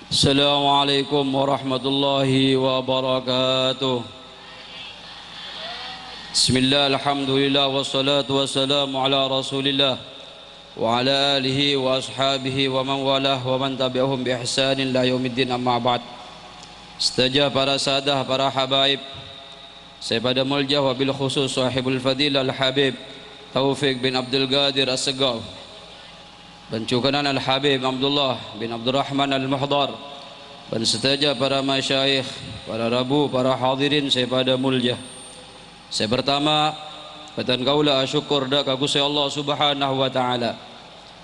Assalamualaikum warahmatullahi wabarakatuh. Bismillah, alhamdulillah, wassalatu wassalamu ala rasulillah wa ala alihi wa ashabihi wa man walah wa man tabi'ahum bi ihsanin la yaumiddin, amma ba'd. Setajah para sadah, para habaib, saya pada muljah wa bil khusus sahibul fadilah al-habib Taufik bin Abdul Qadir As-Segaf, Bancukanan Al-Habib Abdullah bin Abdurrahman Al-Muhdar, dan setaja para masyayikh, para rabu, para hadirin saya pada muljah. Saya pertama patan kaula syukur dak aku saya Allah Subhanahu wa taala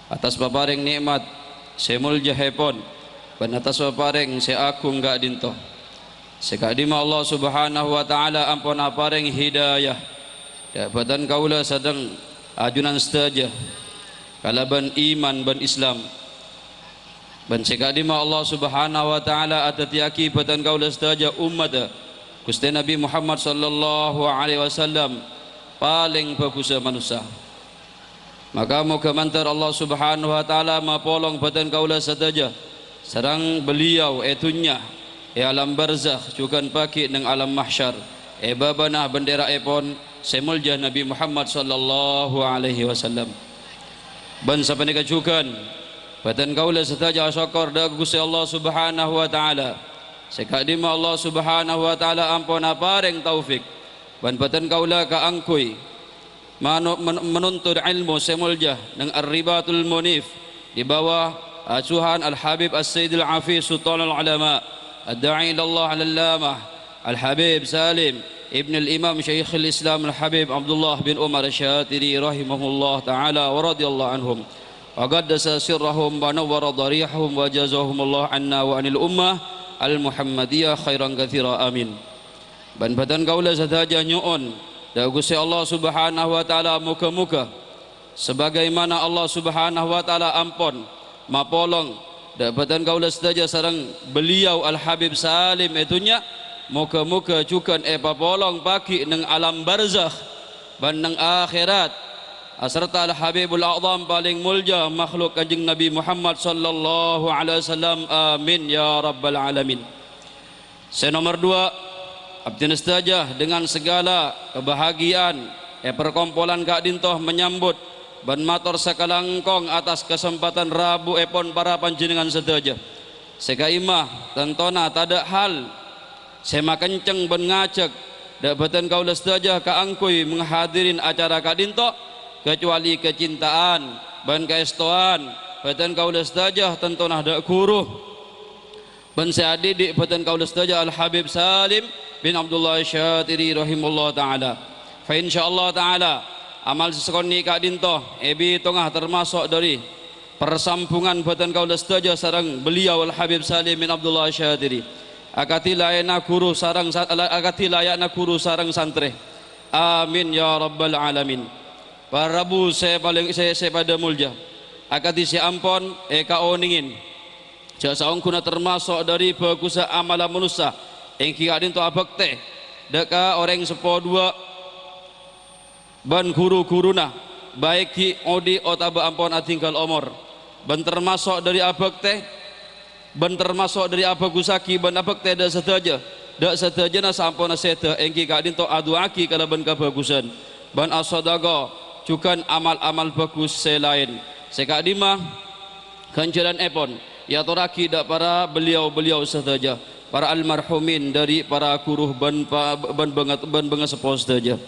atas paparing nikmat saya muljah hepon, dan atas paparing saya agung gak dinto. Saya kadima Allah Subhanahu wa taala ampun aparing hidayah. Ya patan kaula sedang ajunan setaja kalaban iman ban Islam, ban sekadima Allah Subhanahu wa taala atatiaki patan kaula setaja umat Gusti Nabi Muhammad sallallahu alaihi wasallam paling bagus manusia. Maka moga mantar Allah Subhanahu wa taala mapolong patan kaula setaja sarang beliau etunya alam barzakh cukan paki nang alam mahsyar babanah bendera epon semulja Nabi Muhammad sallallahu alaihi wasallam. Ban sampai kacukan patan kaula setaja syukur dak Gusti Allah Subhanahu wa taala. Sekadima Allah Subhanahu wa taala ampun apareng taufik. Ban patan kaula kaangkuy menuntut ilmu semuljah nang Ar-Ribatul Munif di bawah asuhan Al-Habib As-Sayyid Al-Afiz Sultanul Ulama Ad-Da'i ila Allah Al-Allamah Al-Habib Salim Ibn al-Imam Syekh al-Islam Al-Habib Abdullah bin Umar Syatiri rahimahullah ta'ala wa radiyallahu anhum wa qaddasa sirrahum wa nawwara darihahum wa jazahumullah anna wa anil ummah al-Muhammadiyah khairan katsira, amin. Ban badan kaula sataja nyuun da Gusti Allah Subhanahu wa taala muka-muka sebagaimana Allah Subhanahu wa taala ampun mapolong da badan kaula sataja sareng beliau Al-Habib Salim etunya muka-muka cukan papolong paki nang alam barzakh ban nang akhirat serta Al-Habibul A'zam paling mulja makhluk kanjeng Nabi Muhammad sallallahu alaihi wasallam, amin ya rabbal alamin. Saya nomor 2 abdin istajah dengan segala kebahagiaan perkumpulan Kak Dintoh menyambut ban matur sakalangkong atas kesempatan Rabu epon para panjenengan sedaja. Sekaimah tentona tada hal saya kenceng ben ngajak dak batan kaula sedaya kaangkuy menghadirin acara Kak Dintoh kecuali kecintaan ban kaestoan batan kaula sedaya tentunah dak kuruh ban seadidik batan kaula sedaya Al-Habib Salim bin Abdullah Syatiri rahimahullah taala. Fa insyaallah taala amal sesekoni Kak Dintoh ebi tengah termasuk dari persambungan batan kaula sedaya sareng beliau Al-Habib Salim bin Abdullah Syatiri. Akati layana guru sarang santri, amin ya rabbal alamin. Para rabu saya pada mulja akati si ampon kaoningin jasa ongkuna termasuk dari bagusa amala manusia engki adin to abekte deka orang sepo dua ban guru-guruna baik ki odi otaba ampon atinggal omor ban termasuk dari abekte ban termasuk dari apa gusaki ban apa tidak setaja dak setaja na sampona seta engki Kak Dintoh aduaki kala ban kabagusan ban asadaga cukan amal-amal bagus selain sekadima ganjaran epon ya toraki dak para beliau-beliau setaja para almarhumin dari para guru ban bengat sepos setaja.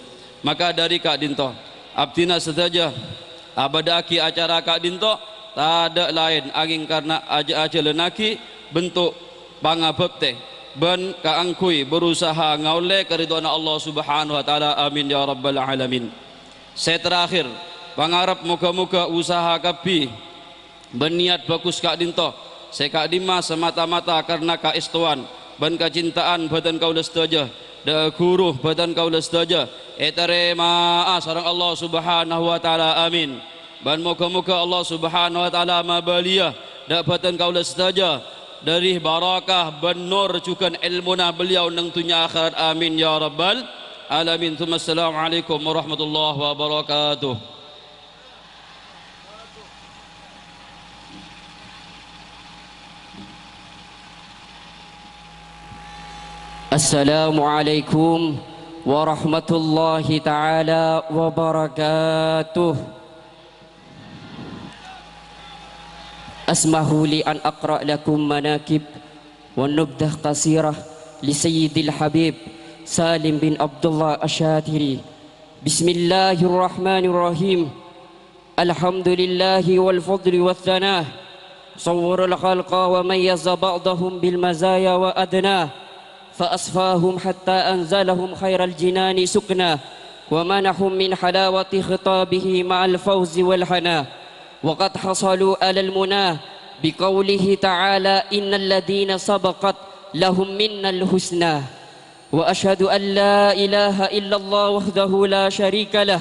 Maka dari Kak Dintoh abdina setaja abadaki acara Kak Dintoh tak lain angin karena aja lenaki bentuk pangabekte ban kaangkui berusaha ngaule keridhaan Allah Subhanahu wa taala, amin ya rabbal alamin. Saya terakhir pangarap muka-muka usaha kapi berniat bagus Kak Dintoh saya Kak Dima semata-mata karena kaistuan ban kecintaan badan kaula sedaya da guru badan kaula sedaya terima sareng Allah Subhanahu wa taala, amin. Ban moga-moga Allah Subhanahu wa taala mabaliyah dapatan kaula saja dari barakah ban nur cukan ilmuna beliau nang dunya akhirat, amin ya rabbal alamin. Assalamualaikum warahmatullahi wabarakatuh. Assalamualaikum warahmatullahi ta'ala wabarakatuh. Asmahu li an aqra' lakum manakib wa nubdah qasirah li sayyidil habib Salim bin Abdullah Asyatiri. Bismillahirrahmanirrahim. Alhamdulillahi wal fadli wal thanah. Sawwarul khalqa wa mayyaza ba'dahum bil mazaya wa adnah. فأصفاهم حتى أنزلهم خير الجنان سكنا ومنحهم من حلاوة خطابه مع الفوز والحنا وقد حصلوا على المنى بقوله تعالى إن الذين سبقت لهم منا الحسنى وأشهد أن لا إله إلا الله وحده لا شريك له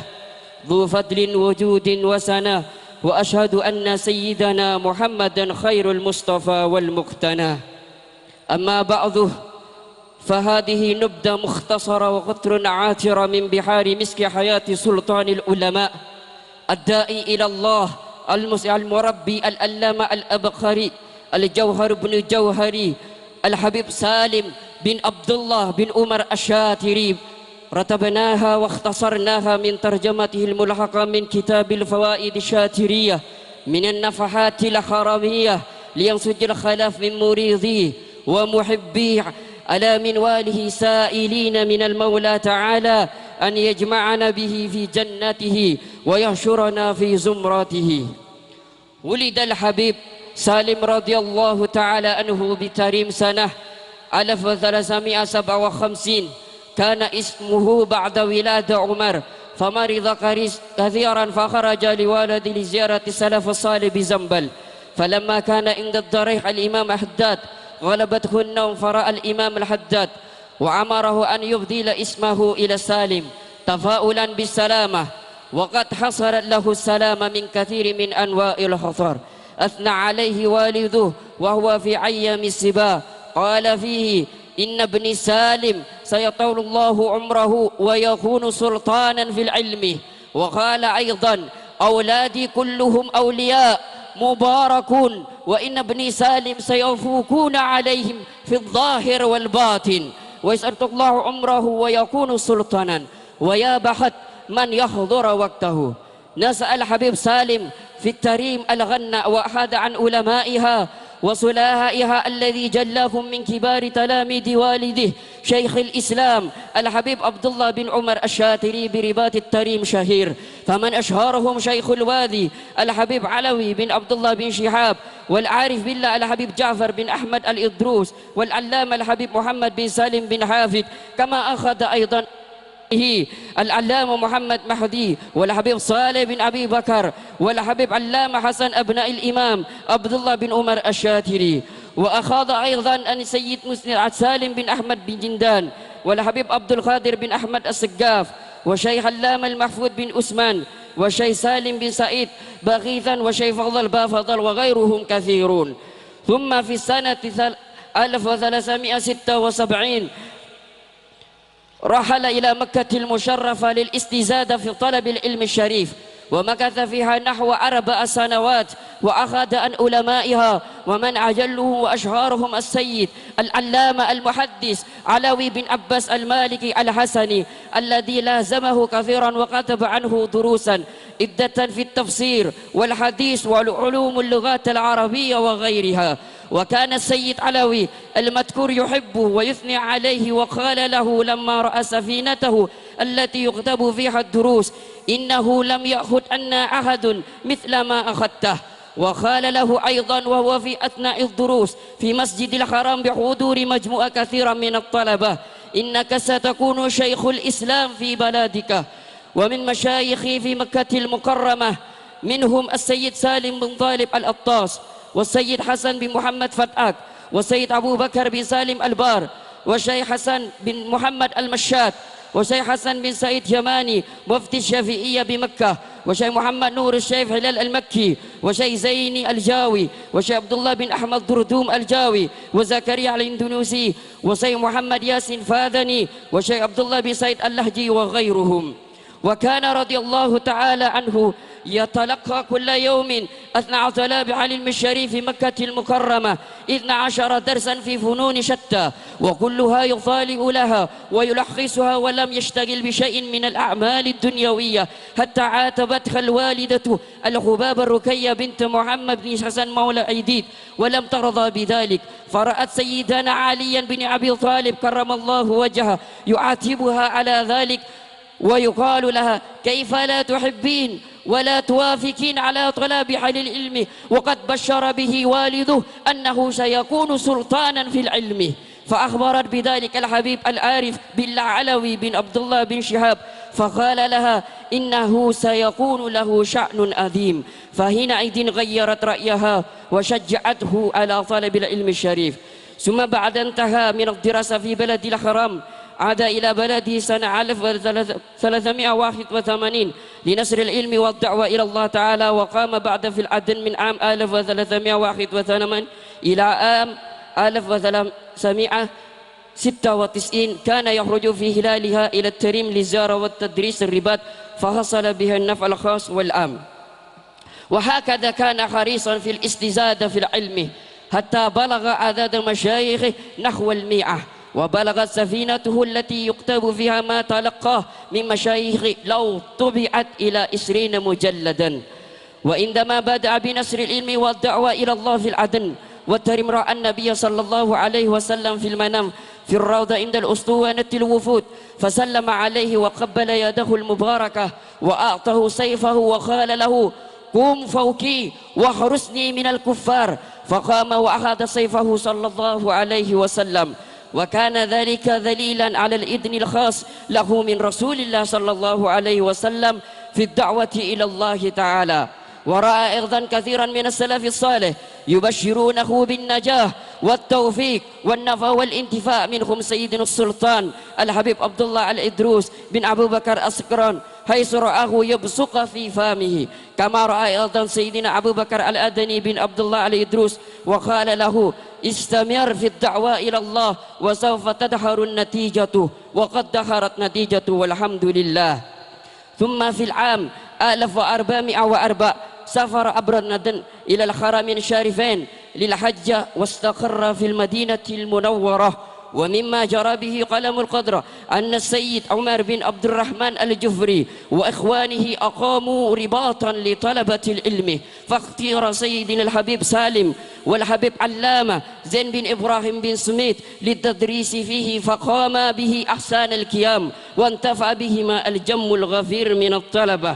ذو فضل وجود وسنة وأشهد أن سيدنا محمدا خير المصطفى والمقتنى أما بعد فهذه نبذة مختصرة وقطر عاطرة من بحار مسك حياة سلطان العلماء الداعي إلى الله المربي الألامة الأبقري الجوهر بن الجوهري الحبيب سالم بن عبد الله بن عمر الشاتري. رتبناها واختصرناها من ترجمته الملحقة من كتاب الفوائد الشاترية من النفحات الحرمية لينسج الخلاف من مريضيه ومحبيه على منواله سائلين من المولى تعالى أن يجمعنا به في جنته ويحشرنا في زمرته. ولد الحبيب سالم رضي الله تعالى عنه بتريم سنة 1357. كان اسمه بعد ولادة عمر فمرض كثيرا فخرج لوالد لزيارة السلف الصالح بزنبل. فلما كان عند الضريح الإمام حداد غلبته النوم فرأى الإمام الحداد وأمره أن يبدل اسمه إلى سالم تفاؤلا بالسلامة وقد حصلت له السلامة من كثير من أنواع الخطر. أثنى عليه والده وهو في أيام السبا قال فيه إن ابن سالم سيطول الله عمره ويكون سلطانا في العلم. وقال أيضا أولادي كلهم أولياء مباركون وإن ابن سالم سيفوقون عليهم في الظاهر والباطن ويسأل الله عمره ويكون سلطانا ويا بخت من يحضر وقته. نسأل الحبيب سالم في التريم الغنى وأحد عن علمائها وصلahائها الذي جلاهم من كبار تلاميذ والده شيخ الإسلام الحبيب عبد الله بن عمر الشاتري برباط التريم شهير. فمن أشهرهم شيخ الوادي الحبيب علوي بن عبد الله بن شهاب والعارف بالله الحبيب جعفر بن أحمد الإدروس والعلامة الحبيب محمد بن سالم بن حافظ. كما أخذ أيضا العلامة محمد مهدي والحبيب صالح بن أبي بكر والحبيب علامة حسن أبناء الإمام عبد الله بن عمر الشاتري. وأخذ أيضا أن سيد مسلم سالم بن أحمد بن جندان والحبيب عبد القادر بن أحمد السقاف وشيخ علامة المحفوظ بن عثمان وشيخ سالم بن سعيد بغيثا وشيخ فضل بافضل وغيرهم كثيرون. ثم في السنة 1376 رحل إلى مكة المشرفة للاستزادة في طلب العلم الشريف ومكث فيها نحو 4 سنوات وأخذ عن علمائها ومن أجلهم وأشهرهم السيد العلامة المحدث علوي بن عباس المالكي الحسني الذي لازمه كثيرا وكتب عنه دروسا عدة في التفسير والحديث وعلوم اللغات العربية وغيرها. وكان السيد علوي المذكور يحبه ويثني عليه وقال له لما رأى سفينته التي يكتب فيها الدروس إنه لم يأخذ عنا أحد مثل ما أخذته. وقال له أيضا وهو في أثناء الدروس في مسجد الحرام بحضور مجموعة كثيرة من الطلبة إنك ستكون شيخ الإسلام في بلادك. ومن مشايخي في مكة المكرمة منهم السيد سالم بن طالب الأطاس والسيد حسن بن محمد فتاك والسيد أبو بكر بن سالم البار والشيخ حسن بن محمد المشات والشيخ حسن بن سعيد جماني مفتي الشافعية بمكة وشيخ محمد نور الشيخ هلال المكي وشيخ زيني الجاوي وشيخ عبد الله بن أحمد دردوم الجاوي وزكريا الإندونيسي وشيخ محمد ياسين فاذني وشيخ عبد الله بن سعيد اللهجي وغيرهم. وكان رضي الله تعالى عنه يتلقى كل يوم 12 علم الشريف في مكة المكرمة 12 درسا في فنون شتى، وكلها يطالع لها ويلخصها، ولم يشتغل بشيء من الأعمال الدنيوية، حتى عاتبتها الوالدة الخباب الركية بنت محمد بن حسن مولى عيديد ولم ترضى بذلك، فرأت سيدنا عليا بن أبي طالب كرم الله وجهه يعاتبها على ذلك، ويقال لها: كيف لا تحبين ولا توافقين على طلب حل العلم وقد بشر به والده أنه سيكون سلطانا في العلم؟ فأخبرت بذلك الحبيب العارف بالله علوي بن عبد الله بن شهاب، فقال لها: إنه سيكون له شأن عظيم. فحينئذ غيرت رأيها وشجعته على طلب العلم الشريف. ثم بعد انتهى من الدراسة في بلد الحرام عاد إلى بلده سنة 1381 لنشر العلم والدعوة إلى الله تعالى، وقام بعد في العدن من عام 1381 إلى عام 1396 كان يخرج في هلالها إلى التريم للزيارة والتدريس الرباط، فحصل بها النفع الخاص والعام. وهكذا كان حريصا في الاستزادة في العلم حتى بلغ عدد مشايخه نحو 100، وبلغت سفينته التي يكتب فيها ما تلقاه من مشايخه لو طبعت إلى 20 مجلدا. وعندما بدأ بنشر العلم والدعوة إلى الله في العدن والتريم، رأى النبي صلى الله عليه وسلم في المنام في الروضة عند الأسطوانة الوفود، فسلم عليه وقبل يده المباركة وأعطاه سيفه وقال له: قم فوقي واحرسني من الكفار. فقام وأخذ سيفه صلى الله عليه وسلم، وكان ذلك دليلا على الإذن الخاص له من رسول الله صلى الله عليه وسلم في الدعوة إلى الله تعالى. ورأى أيضا كثيرا من السلف الصالح يبشرونه بالنجاح والتوفيق والنفع والانتفاع، منهم سيدنا السلطان الحبيب عبد الله الإدروس بن أبو بكر السكران، حيث رآه يبصق في فمه، كما رأى أيضا سيدنا أبو بكر الأدني بن عبد الله الإدروس وقال له: استمر في الدعوة إلى الله وسوف تظهر النتيجة، وقد ظهرت نتيجة والحمد لله. ثم في العام 1404 سافر عبر الندن إلى الحرمين الشريفين للحج، واستقر في المدينة المنورة. ومما جرى به قلم القدر أن السيد عمر بن عبد الرحمن الجفري وإخوانه أقاموا رباطا لطلبة العلم، فاختير سيدنا الحبيب سالم والحبيب علامة زين بن إبراهيم بن سميت للتدريس فيه، فقام به أحسن القيام وانتفع بهما الجم الغفير من الطلبة.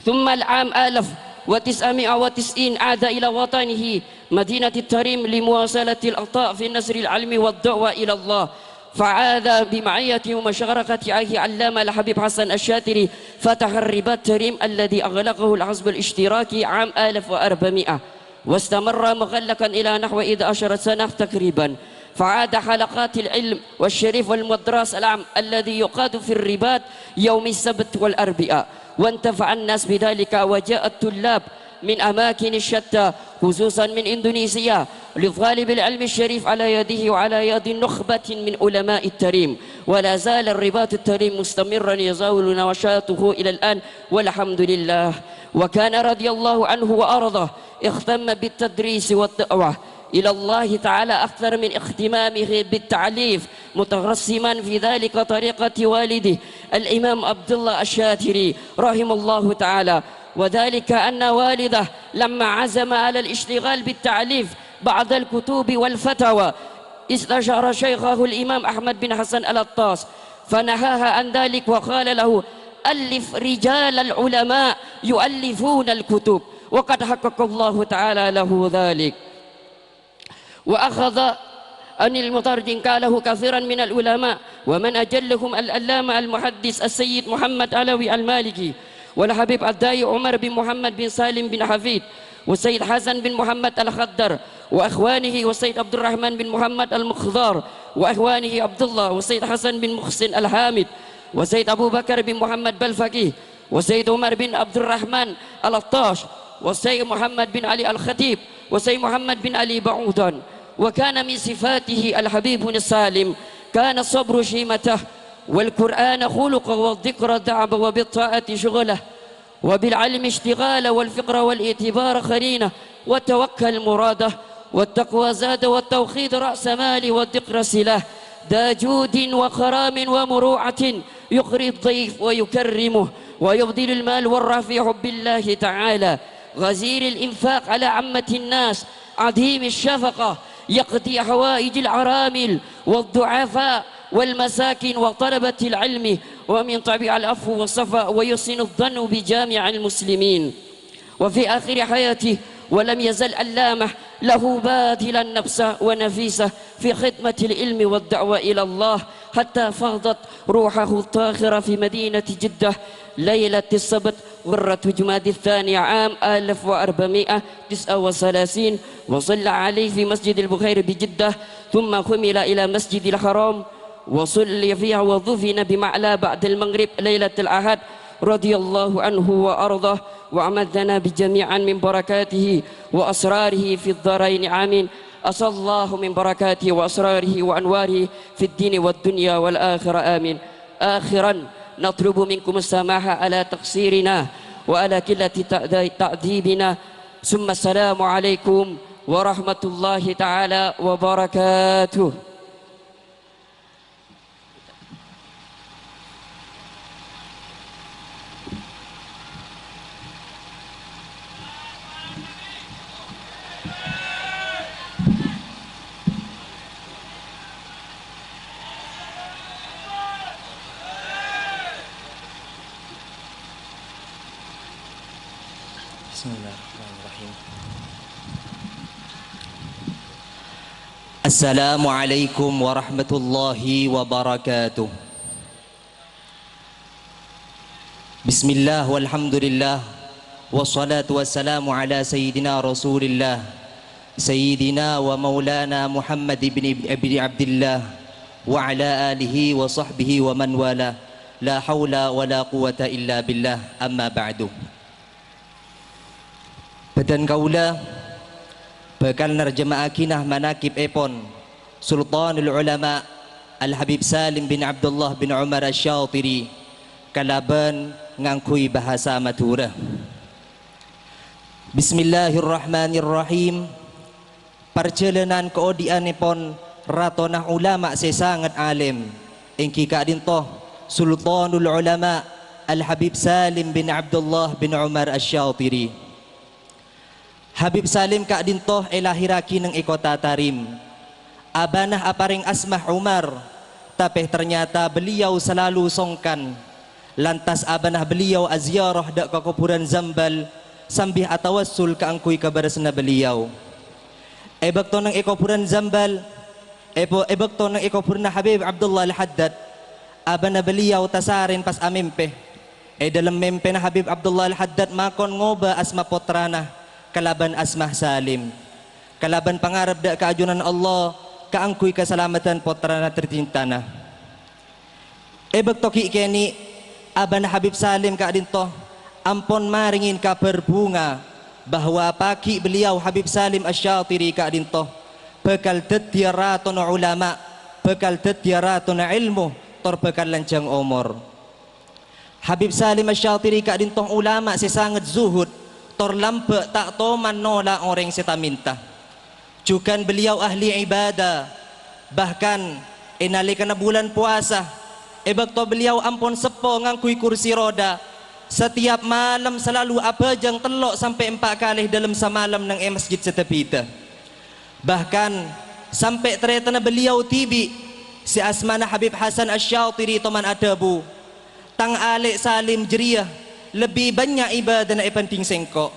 ثم العام 1990 عاد إلى وطنه مدينة التريم لمواصلة العطاء في نشر العلم والدعوة إلى الله، فعاد بمعية ومشاركة أخي علامة الحبيب حسن الشاتري فتح الرباط تريم الذي أغلقه الحزب الاشتراكي عام 1400، واستمر مغلقا إلى نحو 11 سنة تقريبا. فعاد حلقات العلم والشريف والمدرس العام الذي يقاد في الرباط يوم السبت والأربعاء، وانتفع الناس بذلك، وجاء الطلاب من أماكن شتى خصوصا من إندونيسيا لطالب العلم الشريف على يده وعلى يد نخبة من علماء التريم، ولا زال الرباط التريم مستمرا يزاول نشاطه إلى الآن والحمد لله. وكان رضي الله عنه وأرضاه اهتم بالتدريس والدعوة إلى الله تعالى أكثر من اهتمامه بالتعليف، مترسما في ذلك طريقة والده الإمام عبد الله الشاتري رحمه الله تعالى، وذلك أن والده لما عزم على الاشتغال بالتعليف بعض الكتب والفتاوى استشار شيخه الإمام أحمد بن حسن الأطاس فنهاها عن ذلك، وقال له: ألف رجال العلماء يؤلفون الكتب، وقد حقق الله تعالى له ذلك. وأخذ أن المترجم قاله كثيرا من العلماء، ومن أجلهم العلامة المحدث السيد محمد علوي المالكي، والحبيب الداعي عمر بن محمد بن سالم بن حفيد، والسيد حسن بن محمد الخضر وأخوانه، والسيد عبد الرحمن بن محمد المخضار وأخوانه عبد الله، والسيد حسن بن محسن الحامد، والسيد أبو بكر بن محمد بالفقيه، والسيد عمر بن عبد الرحمن الأطاش، والسيد محمد بن علي الخطيب، والسيد محمد بن علي بعودان. وكان من صفاته الحبيب السالم كان الصبر شيمته، والقرآن خلقه، والذكر دعبه، وبالطاعة شغله، وبالعلم اشتغال والفقر والاعتبار خرينة والتوكل مراده والتقوى زاد والتوحيد رأس مال والذكر سلاح ذا جود وكرام ومروعة يقري الضيف ويكرمه ويبذل المال والرع في حب الله تعالى غزير الإنفاق على عامة الناس عظيم الشفقة يقضي حوائج العرامل والضعفاء والمساكين وطلبة العلم ومن طبيعة العفو والصفاء ويحسن الظن بجامع المسلمين وفي آخر حياته ولم يزل علامة له باذلا نفسه ونفيسه في خدمة العلم والدعوة إلى الله حتى فاضت روحه الطاهرة في مدينة جدة ليلة السبت غرة جماد الثاني عام 1439 وصلى عليه في مسجد البخير بجدة ثم حمل إلى مسجد الحرام وصلي فيها وضفن بمعلى بعد المغرب ليلة الأحد رضي الله عنه وأرضاه وأمدنا بجميعا من بركاته وأسراره في الدارين آمين أسأل الله من بركاته وأسراره وأنواره في الدين والدنيا والآخرة آمين آخرا نطلب منكم السماح على تقصيرنا وعلى قلة تأديبنا ثم السلام عليكم ورحمة الله تعالى وبركاته. Bismillahirrahmanirrahim. Assalamualaikum warahmatullahi wabarakatuh. Bismillah walhamdulillah wassalatu wassalamu ala sayyidina Rasulillah sayyidina wa maulana Muhammad ibn Abdillah wa ala alihi wa sahbihi wa man wala la hawla wa la quwata illa billah amma ba'du. Badan kaula bakal nerjemah akinah manakib epon Sultanul Ulama Al-Habib Salim bin Abdullah bin Umar Asy-Syatiri kalaban ngangkui bahasa Madura. Bismillahirrahmanirrahim. Perjalanan keodian epon ratonah ulama sesangat alim engki kadintoh Sultanul Ulama Al-Habib Salim bin Abdullah bin Umar Asy-Syatiri. Habib Salim kak dintoh elahiraki neng ikota tarim. Abanah aparing asmah Umar, tapi ternyata beliau selalu songkan. Lantas abanah beliau aziarah dak ke kuburan Zambal sambih atawassul ka angkui kabarasna beliau. Ebak to nang kuburan Zambal, ebak to nang kuburan Habib Abdullah Al-Haddad. Abanah beliau tasarin pas amimpe. Dalam mempe na Habib Abdullah Al-Haddad makon ngoba asma potrana kalaban asmah Salim, kalaban pangarap da kaajunan Allah kaangkuy keselamatan potrana tercintana. Ebek toki keni aban Habib Salim kaadinto ampon maringin kabar bunga bahwa pagi beliau Habib Salim Asy-Syatiri kaadinto bekal tetiaratun ulama, bekal tetiaratun ilmu, tor bekal lanjang umur. Habib Salim Asy-Syatiri kaadinto ulama sesangat zuhud tor lampe tak toman nola orang seta minta. Juga beliau ahli ibadah. Bahkan inalikan bulan puasa ebak to beliau ampun sepo ngangkui kursi roda. Setiap malam selalu apajang telok sampai 4 kali dalam semalam nang masjid setepita. Bahkan sampai teretana beliau tibi si asmana Habib Hasan Asy-Syatiri toman adabu tang alik Salim Jeriah lebih banyak ibadah na penting sengko.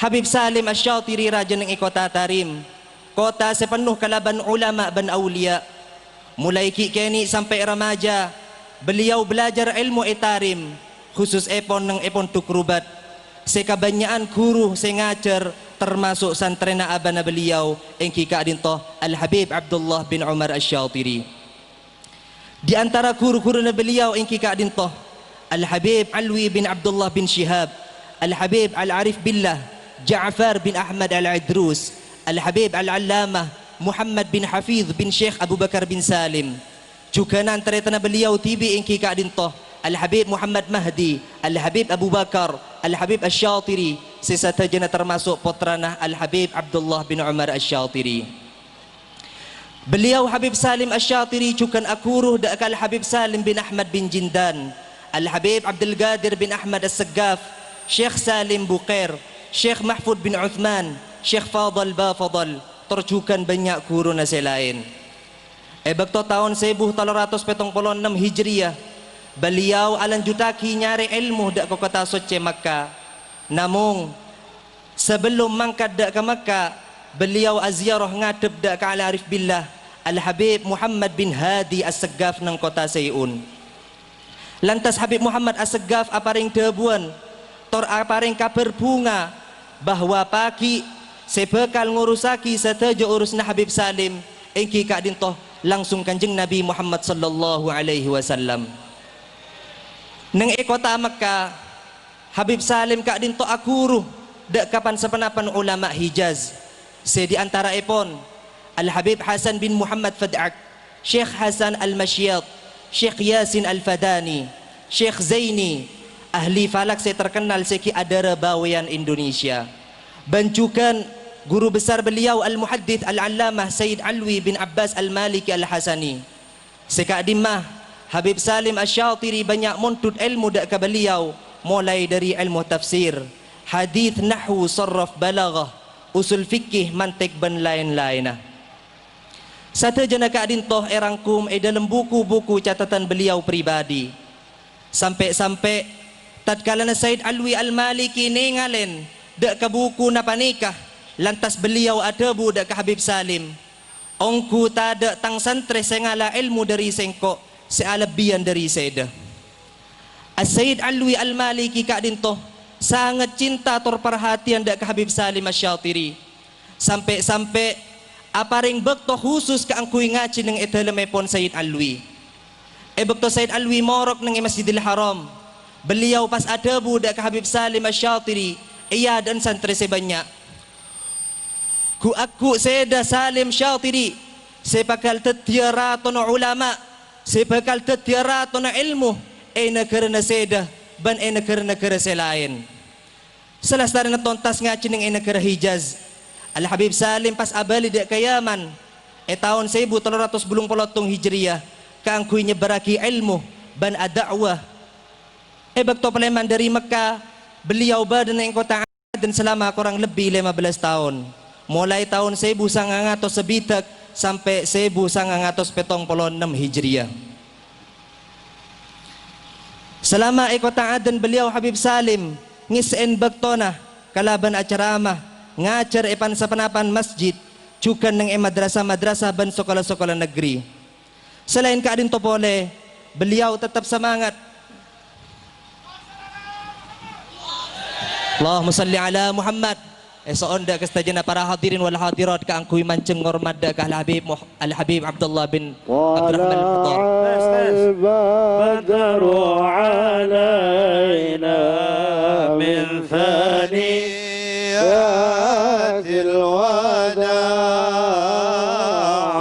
Habib Salim Asy-Syatiri raja ng ikota tarim, kota sepenuh kalaban ulama ban aulia. Mulai kikeni sampai remaja beliau belajar ilmu etarim khusus epon ng epon tukrubat. Sekabanyaan guru sengajar termasuk santrena abana beliau engki kaadinto Al-Habib Abdullah bin Umar Asy-Syatiri. Di antara guru-guru na beliau engki kaadinto Al-Habib Alwi bin Abdullah bin Shihab, Al-Habib Al-Arif Billah, Ja'far bin Ahmad Al-Idrus, Al-Habib Al-Allamah, Muhammad bin Hafidh bin Syekh Abu Bakar bin Salim. Juga nanti tanah beliau tibi ingki kaadintoh Al-Habib Muhammad Mahdi, Al-Habib Abu Bakar, Al-Habib Asy-Syatiri, sesatajana termasuk putrana Al-Habib Abdullah bin Umar Asy-Syatiri. Beliau Habib Salim Asy-Syatiri cukan akuruh dak Al-Habib Salim bin Ahmad bin Jindan, Al-Habib Abdul Qadir bin Ahmad As-Saggaf, Syekh Salim Buqair, Syekh Mahfud bin Uthman, Syekh Fadal Bafadal, tercukan banyak guru nasi lain. Bakto tahun 1376 Hijriah, beliau alan jutaki nyari ilmu dak ke kota suci Makkah. Namun sebelum mangkat dak ke Makkah, beliau aziarah ngadep dak ke Al-Arif Billah Al-Habib Muhammad bin Hadi As-Saggaf nang kota Sayun. Lantas Habib Muhammad As-Saggaf aparing debuan tor aparing kabar bunga bahwa pagi sebekal ngurusaki setejo urusna Habib Salim engki kak dintoh langsung Kanjeng Nabi Muhammad sallallahu alaihi wasallam. Neng kota Makkah, Habib Salim kak dinto akuruh dak kapan sepenapan ulama Hijaz. Se di antara epon Al-Habib Hasan bin Muhammad Fad'ak, Syekh Hasan Al-Mashyat, Syekh Yasin Al-Fadani, Syekh Zaini, ahli falak saya terkenal seki adara bawayan Indonesia. Bancukan guru besar beliau Al-Muhaddith Al-Allamah Sayyid Alwi bin Abbas Al-Maliki Al-Hasani. Sekadimah Habib Salim Asy-Syatiri banyak muntut ilmu dak ke beliau, mulai dari ilmu tafsir, hadith, nahwu, sarraf, balaghah, usul fikih, mantik dan lain-lainah. Satajana kak dintoh erangkum dalam buku-buku catatan beliau pribadi. Sampai-sampai tatkala Sayyid Alwi Al-Maliki ningalen dak ke buku napa nikah, lantas beliau ada budak ke Habib Salim. Ongku tada tang santre sengala ilmu dari sengko, sealabian dari seda. As-Sayyid Alwi Al-Maliki kak dintoh sangat cinta tor perhatian dak ke Habib Salim Asy-Syatiri. Sampai-sampai aparing bekto khusus ke angkui ngaci nang etalemepon Sayyid Alwi. Bekto Sayyid Alwi morok nang Masjidil Haram. Beliau pas ada budak ke Habib Salim Asy-Syatiri, iya dan santre sebanyak. Ku aku seda Salim Syatiri sepakal tetiaraton ulama, sepakal tetiaraton ilmu kerana seda ban kerana selain. Salah satu tontas ngaci ning negara Hijaz. Al-Habib Salim pas abali dak ke Yaman tahun 1380 Hijriah kaangkuy nyebaraki ilmu ban dakwah. Bakto peleman dari Mekah beliau badan ing kota dan selama kurang lebih 15 tahun. Mulai tahun 1900 sebitak sampai 1976 Hijriah. Selama kota Aden beliau Habib Salim ngisen baktona kalaban acaramah ngajar epan sapanapan masjid cukan nang madrasah-madrasah ban sekolah-sekolah negeri. Selain keadaan topole, beliau tetap semangat. Allahumma salli ala Muhammad. Seonda kestajana para hadirin wal hadirat ka angkuy manceng ngormat ka Al-Habib Abdullah bin Abdurrahman Al-Qudar. Badru alaina min thaniyatil wada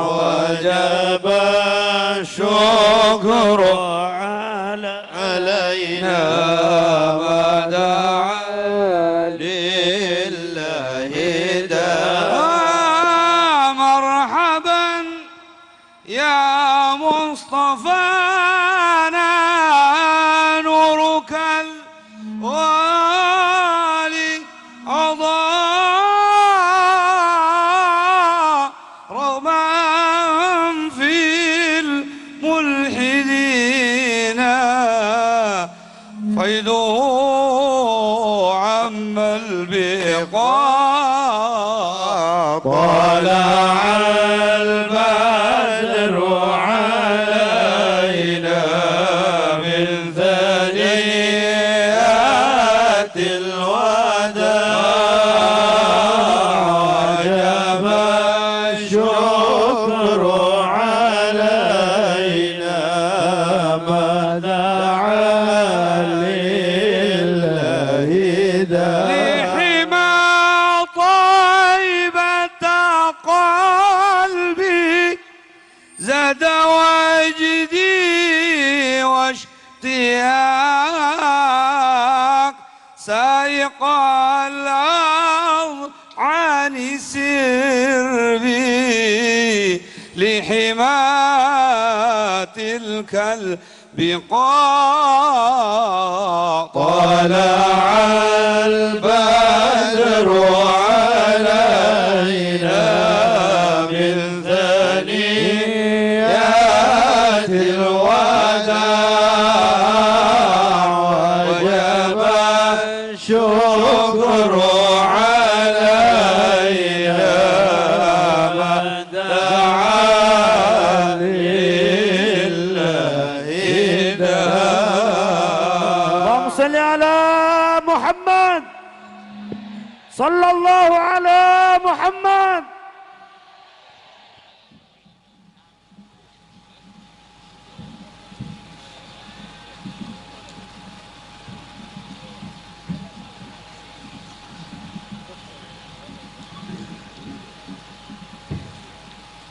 wajaba syukru alaina مصطفانا نورك الوالي أضاء رغما في الملحدين فيضه عم البقاع طلع البدر علينا من ثنيات الوداع وجب الشكر علينا ما دعا لله لحما طيبة قال اشتياق سائق الأرض عن سربي لحماة الكلب طلع البدر علينا من ثنيات الوداع وجب الشكر علينا ما دعا لله اللهم صل على محمد صلى الله على محمد.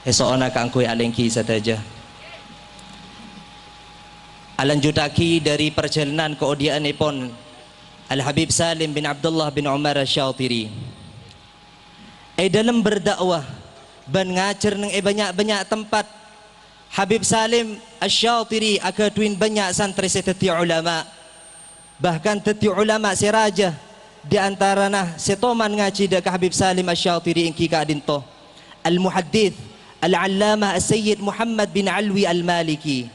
Esok nak angkui alengki saja. Alanjutaki dari perjalanan keodianipun Al-Habib Salim bin Abdullah bin Umar Asy-Syatiri. Dalam berdakwah ban ngajar nang banyak-banyak tempat, Habib Salim Asy-Syatiri akatuin banyak santri seteti ulama. Bahkan teti ulama siraja di antarana setoman ngaji dak Habib Salim Asy-Syatiri ingki ka adinto Al-Muhaddits Al-Allamah As-Sayyid Muhammad bin Alwi Al-Maliki,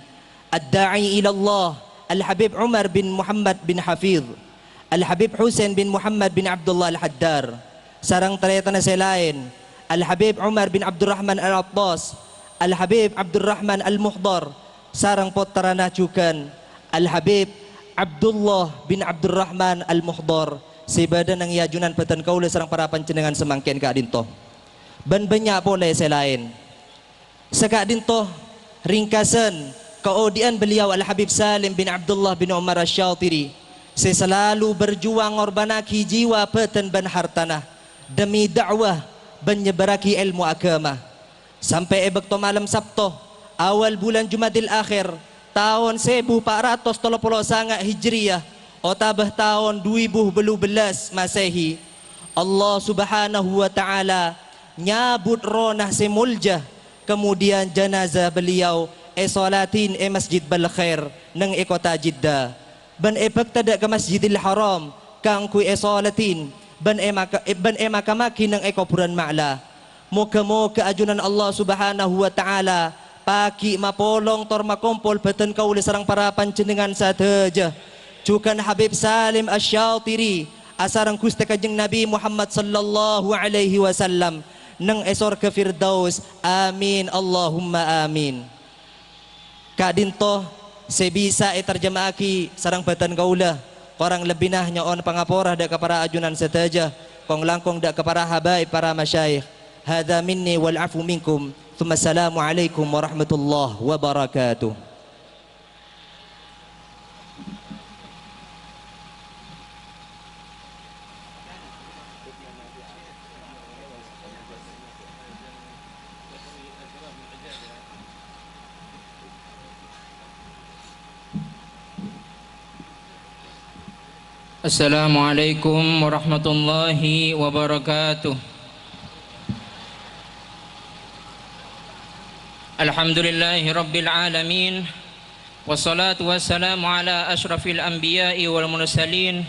Ad-Da'i ila Allah Al-Habib Umar bin Muhammad bin Hafidh, Al-Habib Husain bin Muhammad bin Abdullah Al-Haddar, sarang ternyata na selain Al-Habib Umar bin Abdurrahman Al-Attas, Al-Habib Abdurrahman Al-Muhdar, sarang potarana cukan Al-Habib Abdullah bin Abdurrahman Al-Muhdar, sebada nang yajunan petan kaula sarang para panjenengan semangkian ka adinto. Ban banyak boleh selain Sekak dinto ringkasan keodian beliau Al-Habib Salim bin Abdullah bin Umar Asy-Syatiri, saya selalu berjuang ngorbanaki jiwa peten ban hartanah demi dakwah ban nyebaraki ilmu agama. Sampai ebek to malam Sabtu awal bulan Jumadil Akhir tahun 1439 Hijriah otabah tahun 2012 Masehi, Allah Subhanahu wa taala nyabut ronah semuljah. Kemudian jenazah beliau solatin Masjid Balkhair nang kota Jeddah. Ban pagtada ke Masjidil Haram kang ku solatin ban makamaki nang kuburan Ma'la. Moga-moga ajunan Allah Subhanahu wa taala paki mapolong tor makumpul beten kaula sareng para panjenengan sadeja. Cukan Habib Salim Asy-Syatiri asarang Gusti Kanjeng Nabi Muhammad sallallahu alaihi wasallam nang esor ke Firdaus, amin Allahumma amin. Kadinto sebisa terjemahaki sarang batan kaula orang lebih nah nyaon pangaporah dak para ajunan setaja kong langkong dak para habaib para masyayikh. Hadza minni wal afu minkum. Tsumma assalamu alaikum warahmatullahi wabarakatuh. Assalamualaikum warahmatullahi wabarakatuh. Alhamdulillahi rabbil alamin. Wassalatu wassalamu ala ashrafil anbiya'i wal mursalin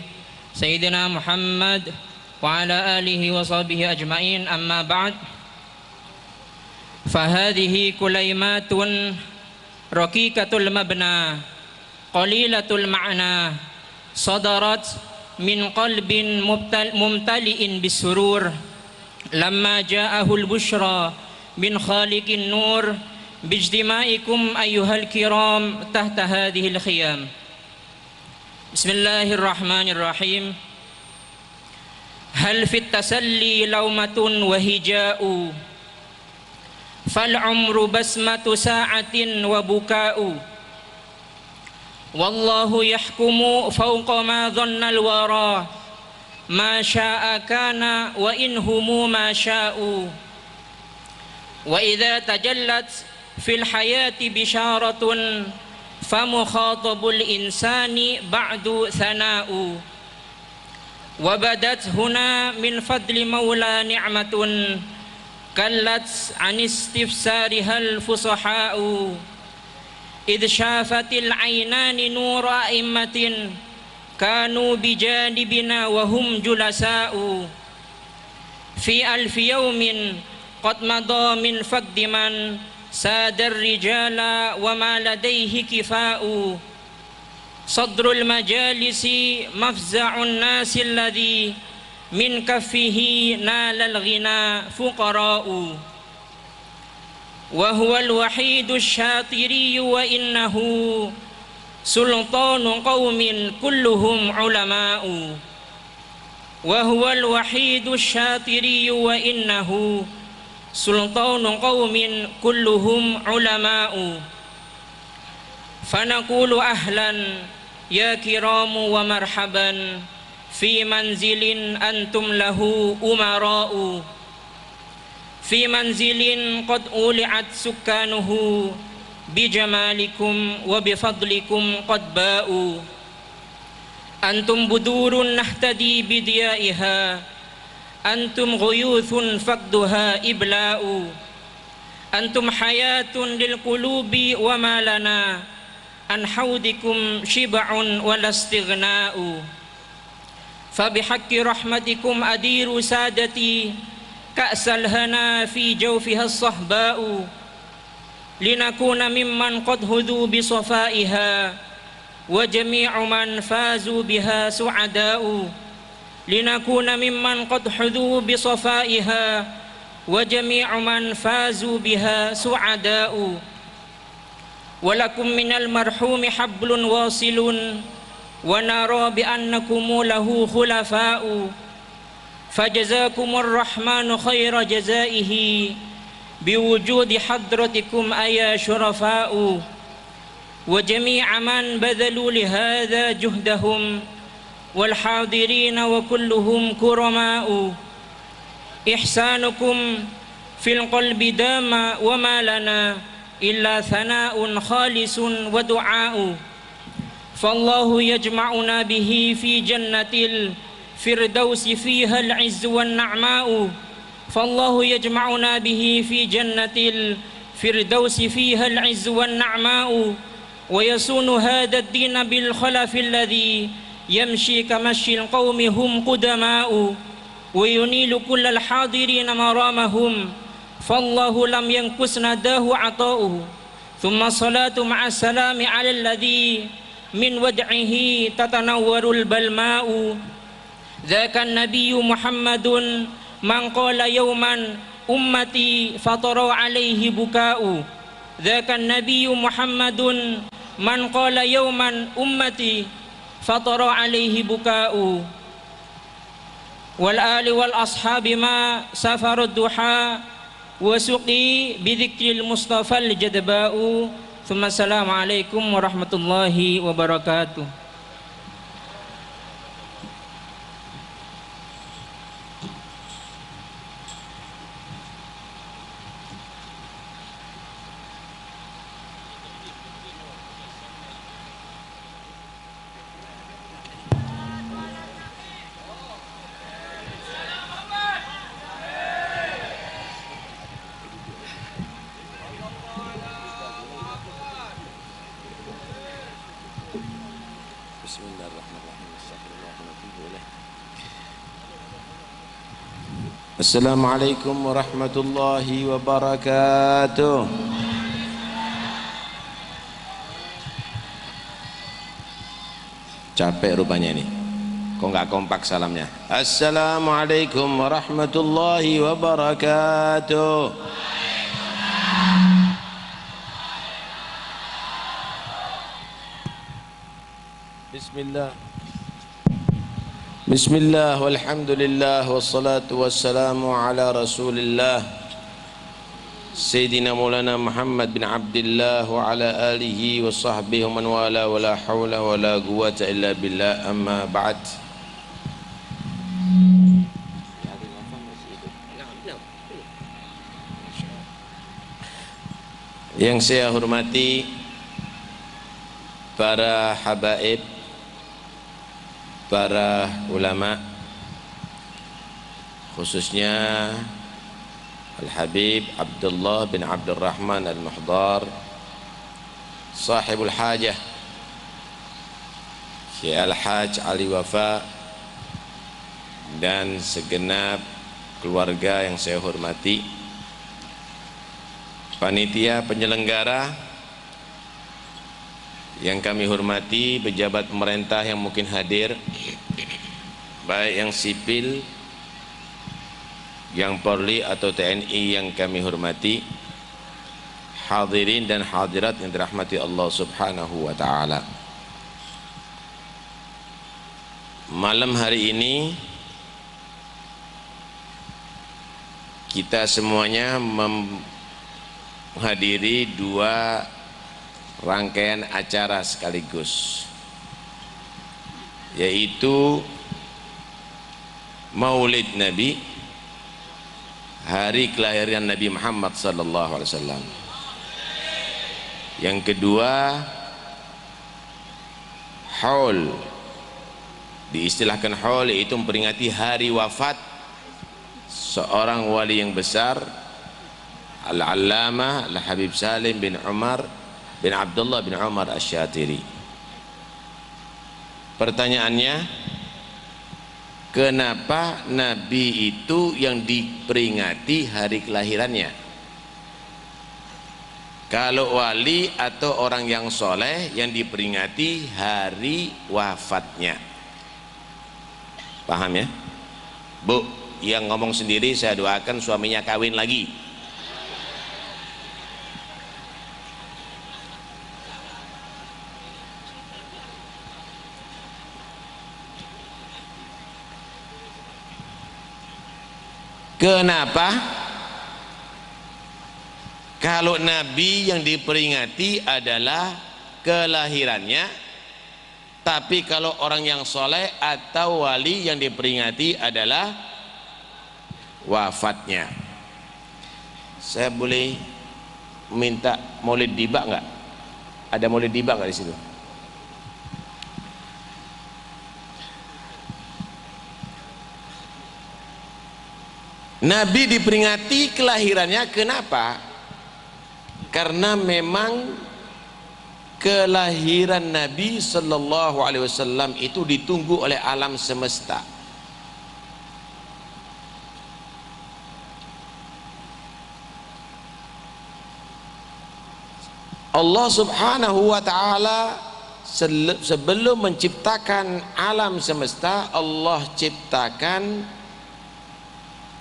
Sayyidina Muhammad wa ala alihi wa sahbihi ajma'in, amma ba'd. Fahadihi kulaymatun raqiqatul mabna qalilatul ma'na صدرت من قلب ممتلئ بالسرور لما جاءه البشرى من خالق النور باجتماعكم أيها الكرام تحت هذه الخيام. بسم الله الرحمن الرحيم. هل في التسلي لومة وهجاء فالعمر بسمة ساعة وبكاء والله يحكم فوق ما ظن الورى ما شاء كان وإن هم ما شاءوا وإذا تجلت في الحياة بشارة فمخاطب الإنسان بعد ثناء وبدت هنا من فضل مولى نعمة كلت عن استفسارها الفصحاء إذ شافت العينان نور أئمة كانوا بجانبنا وهم جلساء في ألف يوم قد مضى من فقد من ساد الرجال وما لديه كفاء صدر المجالس مفزع الناس الذي من كفه نال الغنى فقراء وهو الوحيد الشاطري وإنه سلطان قوم كلهم علماء وهو الوحيد الشاطري وإنه سلطان قوم كلهم علماء فنقول أهلا يا كرام ومرحبا في منزل أنتم له أمراء في منزل قد أولعت سكانه بجمالكم وبفضلكم قد باءوا أنتم بدور نهتدي بضيائها أنتم غيوث فقدها إبلاء أنتم حياة للقلوب وما لنا عن حوضكم شبع ولا استغناء فبحق رحمتكم أدير سادتي كأس الهنا في جوفها الصهباء لنكون ممن قد هذوا بصفائها وجميع من فازوا بها سعداء لنكون ممن قد حذوا بصفائها وجميع من فازوا بها سعداء ولكم من المرحوم حبل واصل ونرى بأنكم له خلفاء فجزاكم الرحمن خير جزائه بوجود حضرتكم أيا شرفاء وجميع من بذلوا لهذا جهدهم والحاضرين وكلهم كرماء إحسانكم في القلب دام وما لنا إلا ثناء خالص ودعاء فالله يجمعنا به في جنة الفردوس فيها العز والنعماء فالله يجمعنا به في جنة الفردوس فيها العز والنعماء ويصون هذا الدين بالخلف الذي يمشي كمشي القوم هم قدماء وينيل كل الحاضرين مرامهم فالله لم ينقص نداه عطاؤه ثم الصلاة مع السلام على الذي من ودعه تتنور البلماء ذاك النبي محمد من قال يوما أمتي فطر عليه بكاء ذاك النبي محمد من قال يوما أمتي فطر عليه بكاء والآل والأصحاب ما سفر الضحى وسقي بذكر المصطفى الجدباء ثم السلام عليكم ورحمة الله وبركاته. Assalamualaikum warahmatullahi wabarakatuh. Capek rupanya ini. Kok nggak kompak salamnya? Assalamualaikum warahmatullahi wabarakatuh. Bismillah. Bismillah walhamdulillah wassalatu wassalamu ala rasulillah Sayyidina Maulana Muhammad bin Abdullah wa ala alihi wa sahbihi wa man wala wa la hawla wa la quwwata illa billah amma ba'd. Yang saya hormati para habaib, para ulama, khususnya Al-Habib Abdullah bin Abdul Rahman Al-Muhdar, sahibul hajah, Syekh Al-Haj Ali Wafa, dan segenap keluarga yang saya hormati, panitia penyelenggara yang kami hormati, pejabat pemerintah yang mungkin hadir, baik yang sipil, yang Polri atau TNI yang kami hormati, hadirin dan hadirat yang dirahmati Allah Subhanahu wa taala. Malam hari ini kita semuanya menghadiri dua rangkaian acara sekaligus, yaitu Maulid Nabi, hari kelahiran Nabi Muhammad sallallahu alaihi wasallam. Yang kedua, Haul, diistilahkan Haul, yaitu memperingati hari wafat seorang wali yang besar, Al-Allamah Al-Habib Salim bin Umar bin Abdullah bin Umar Asy-Syatiri. Pertanyaannya, kenapa Nabi itu yang diperingati hari kelahirannya? Kalau wali atau orang yang soleh yang diperingati hari wafatnya. Paham ya? Bu, yang ngomong sendiri saya doakan suaminya kawin lagi. Kenapa? Kalau Nabi yang diperingati adalah kelahirannya, tapi kalau orang yang soleh atau wali yang diperingati adalah wafatnya. Saya boleh minta maulid diba nggak? Ada maulid diba nggak di situ? Nabi diperingati kelahirannya, kenapa? Karena memang kelahiran Nabi sallallahu alaihi wasallam itu ditunggu oleh alam semesta. Allah Subhanahu wa taala sebelum menciptakan alam semesta, Allah ciptakan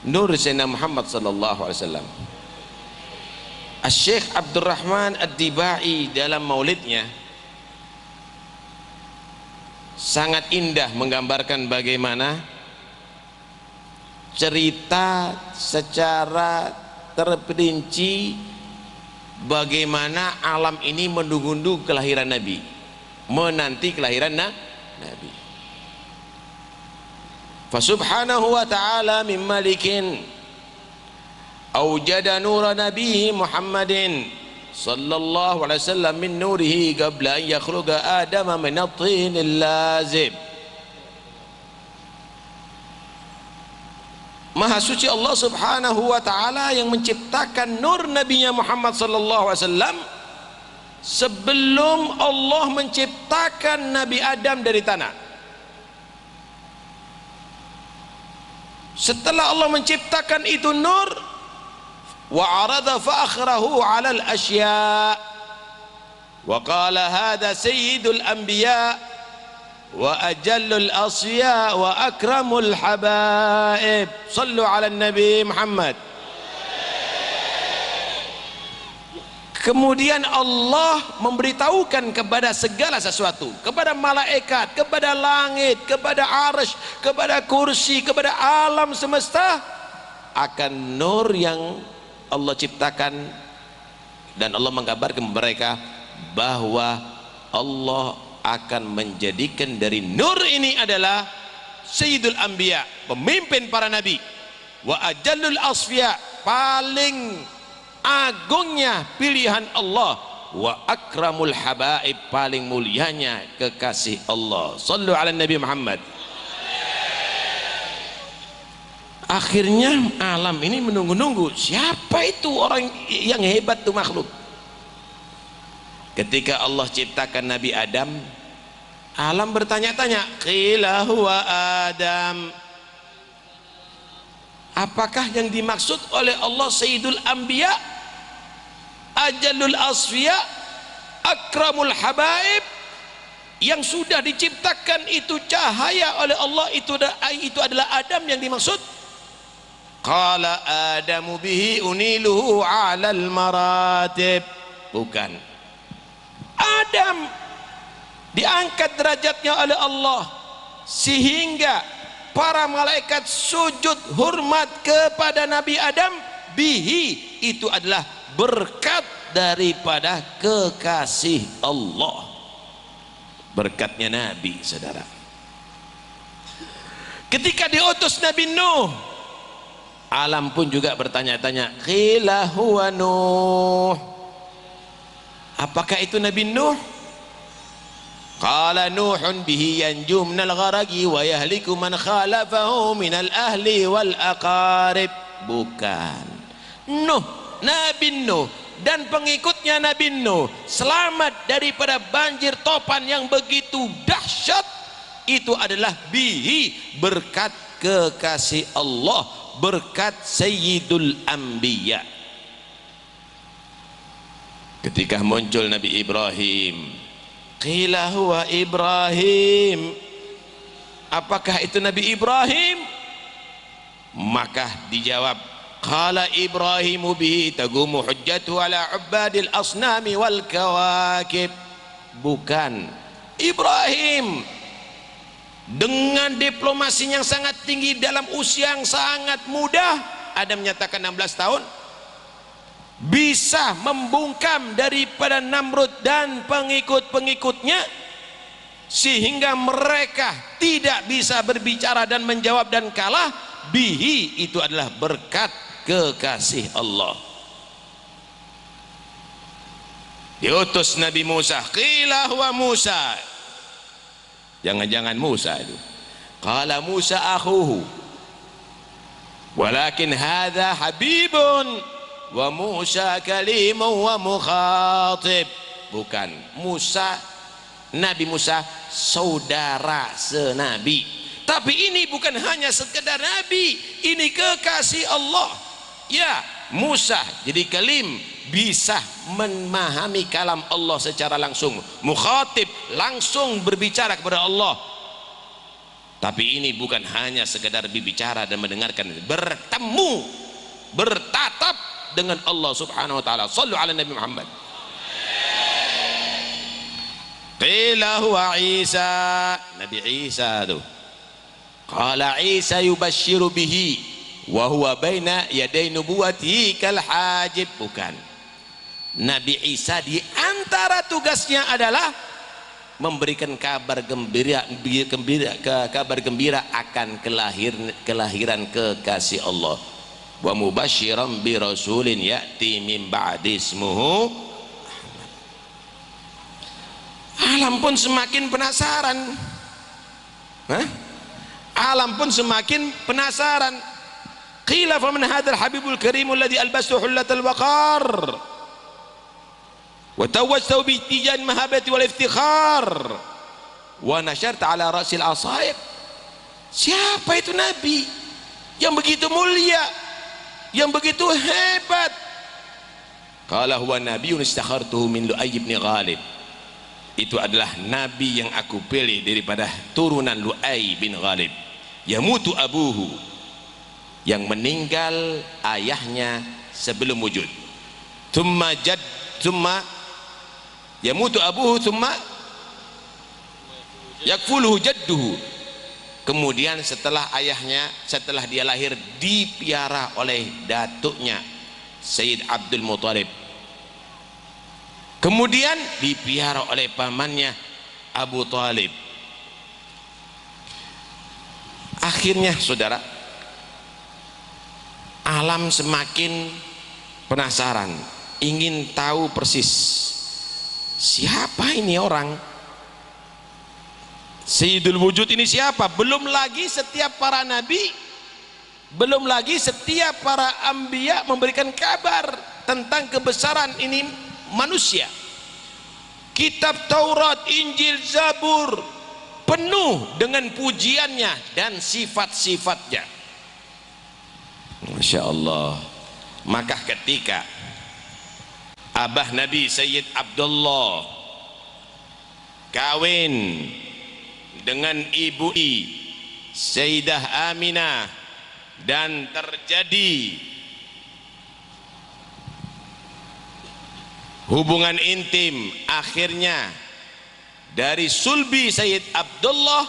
nur Sayyidina Muhammad sallallahu alaihi wasallam. Syekh Abdul Rahman Ad-Dibai dalam maulidnya sangat indah menggambarkan bagaimana cerita secara terperinci bagaimana alam ini menunggu kelahiran Nabi, menanti kelahiran Nabi. Fasubhanahu wa ta'ala min malikin awjada nura nabihi Muhammadin sallallahu alaihi wasallam min nurihi qabla an yakhluqa Adama min at-tinil lazib. Maha suci Allah Subhanahu wa taala yang menciptakan nur nabinya Muhammad sallallahu alaihi wasallam sebelum Allah menciptakan Nabi Adam dari tanah. Setelah Allah menciptakan itu nur, wa arada fa akhrahu 'ala al-asya' wa qala hadha sayyidul anbiya wa ajallul asya wa akramul habaib, sallu 'ala nabi Muhammad. Kemudian Allah memberitahukan kepada segala sesuatu, kepada malaikat, kepada langit, kepada arsy, kepada kursi, kepada alam semesta, akan nur yang Allah ciptakan, dan Allah menggambarkan mereka bahwa Allah akan menjadikan dari nur ini adalah Sayyidul Anbiya, pemimpin para nabi, wa ajallul asfiya, paling agungnya pilihan Allah, wa akramul habaib, paling mulianya kekasih Allah. Sallu ala Nabi Muhammad. Akhirnya alam ini menunggu-nunggu siapa itu orang yang hebat tuh makhluk. Ketika Allah ciptakan Nabi Adam, alam bertanya-tanya, qila huwa Adam. Apakah yang dimaksud oleh Allah Sayyidul Anbiya, Ajalul Asfiya, Akramul Habaib, yang sudah diciptakan itu cahaya oleh Allah, itu adalah Adam yang dimaksud? Qala Adamu bihi uniluhu alal maratib. Bukan. Adam diangkat derajatnya oleh Allah sehingga para malaikat sujud hormat kepada Nabi Adam. Bihi, itu adalah berkat daripada kekasih Allah, berkatnya Nabi, saudara. Ketika diutus Nabi Nuh, alam pun juga bertanya-tanya, qila huwa Nuh. Apakah itu Nabi Nuh? Qala Nuhun bihi yanju minal gharaqi wa yahliku man khalafahu minal ahli wal aqarib. Bukan. Nuh, Nabi Nuh dan pengikutnya Nabi Nuh selamat daripada banjir topan yang begitu dahsyat. Itu adalah bihi, berkat kekasih Allah, berkat Sayyidul Anbiya. Ketika muncul Nabi Ibrahim, qila huwa Ibrahim. Apakah itu Nabi Ibrahim? Maka dijawab, qala Ibrahimu bihi tagumu hujjatu ala ubadil asnami wal kawakib. Bukan. Ibrahim dengan diplomasi yang sangat tinggi dalam usia yang sangat muda, ada menyatakan 16 tahun, bisa membungkam daripada Namrud dan pengikut-pengikutnya sehingga mereka tidak bisa berbicara dan menjawab dan kalah. Bihi, itu adalah berkat kekasih Allah. Diutus Nabi Musa, qila huwa Musa. Jangan-jangan Musa itu. Qala Musa akhuhu walakin hadha habibun wa Musa kalimun wa mukhatib. Bukan. Musa, Nabi Musa saudara senabi, tapi ini bukan hanya sekedar nabi, ini kekasih Allah. Ya, Musa jadi kalim, bisa memahami kalam Allah secara langsung, mukhatib, langsung berbicara kepada Allah. Tapi ini bukan hanya sekedar berbicara dan mendengarkan, bertemu, bertatap dengan Allah subhanahu wa ta'ala. Sallu ala Nabi Muhammad. Qila huwa Isa. Nabi Isa tu. Qala Isa yubashiru bihi wa huwa baina yaday nubuwatihi kal hajib. Bukan. Nabi Isa di antara tugasnya adalah memberikan kabar gembira akan kelahiran kekasih Allah. Wa mubasyiran bi rasulin ya'ti min ba'di ismuhu. Alam pun semakin penasaran. Alam pun semakin penasaran. Qila faman hadzal habibul karimul ladzi albastu hullatal waqar wa tawajjatu bi tijan mahabati wal iftikhar wa nasharta ala rasil asaib. Siapa itu nabi yang begitu mulia, yang begitu hebat? Qala huwa nabiyyun istakhartuhu min Lu'ay bin Ghalib. Itu adalah nabi yang aku pilih daripada turunan Lu'ay bin Ghalib. Yamutu abuhu, yang meninggal ayahnya sebelum wujud. Thumma yamutu abuhu thumma yakfuluhu jadduhu. Kemudian setelah ayahnya, setelah dia lahir, dipiara oleh datuknya Sayyid Abdul Muttalib. Kemudian dipiara oleh pamannya Abu Talib. Akhirnya saudara, alam semakin penasaran, ingin tahu persis siapa ini orang? Sayyidul Wujud ini siapa? Belum lagi setiap para nabi, belum lagi setiap para anbiya memberikan kabar tentang kebesaran ini manusia. Kitab Taurat, Injil, Zabur penuh dengan pujiannya dan sifat-sifatnya. Masya Allah. Maka ketika abah Nabi Sayyid Abdullah kawin dengan ibu Sayyidah Aminah dan terjadi hubungan intim, akhirnya dari sulbi Sayyid Abdullah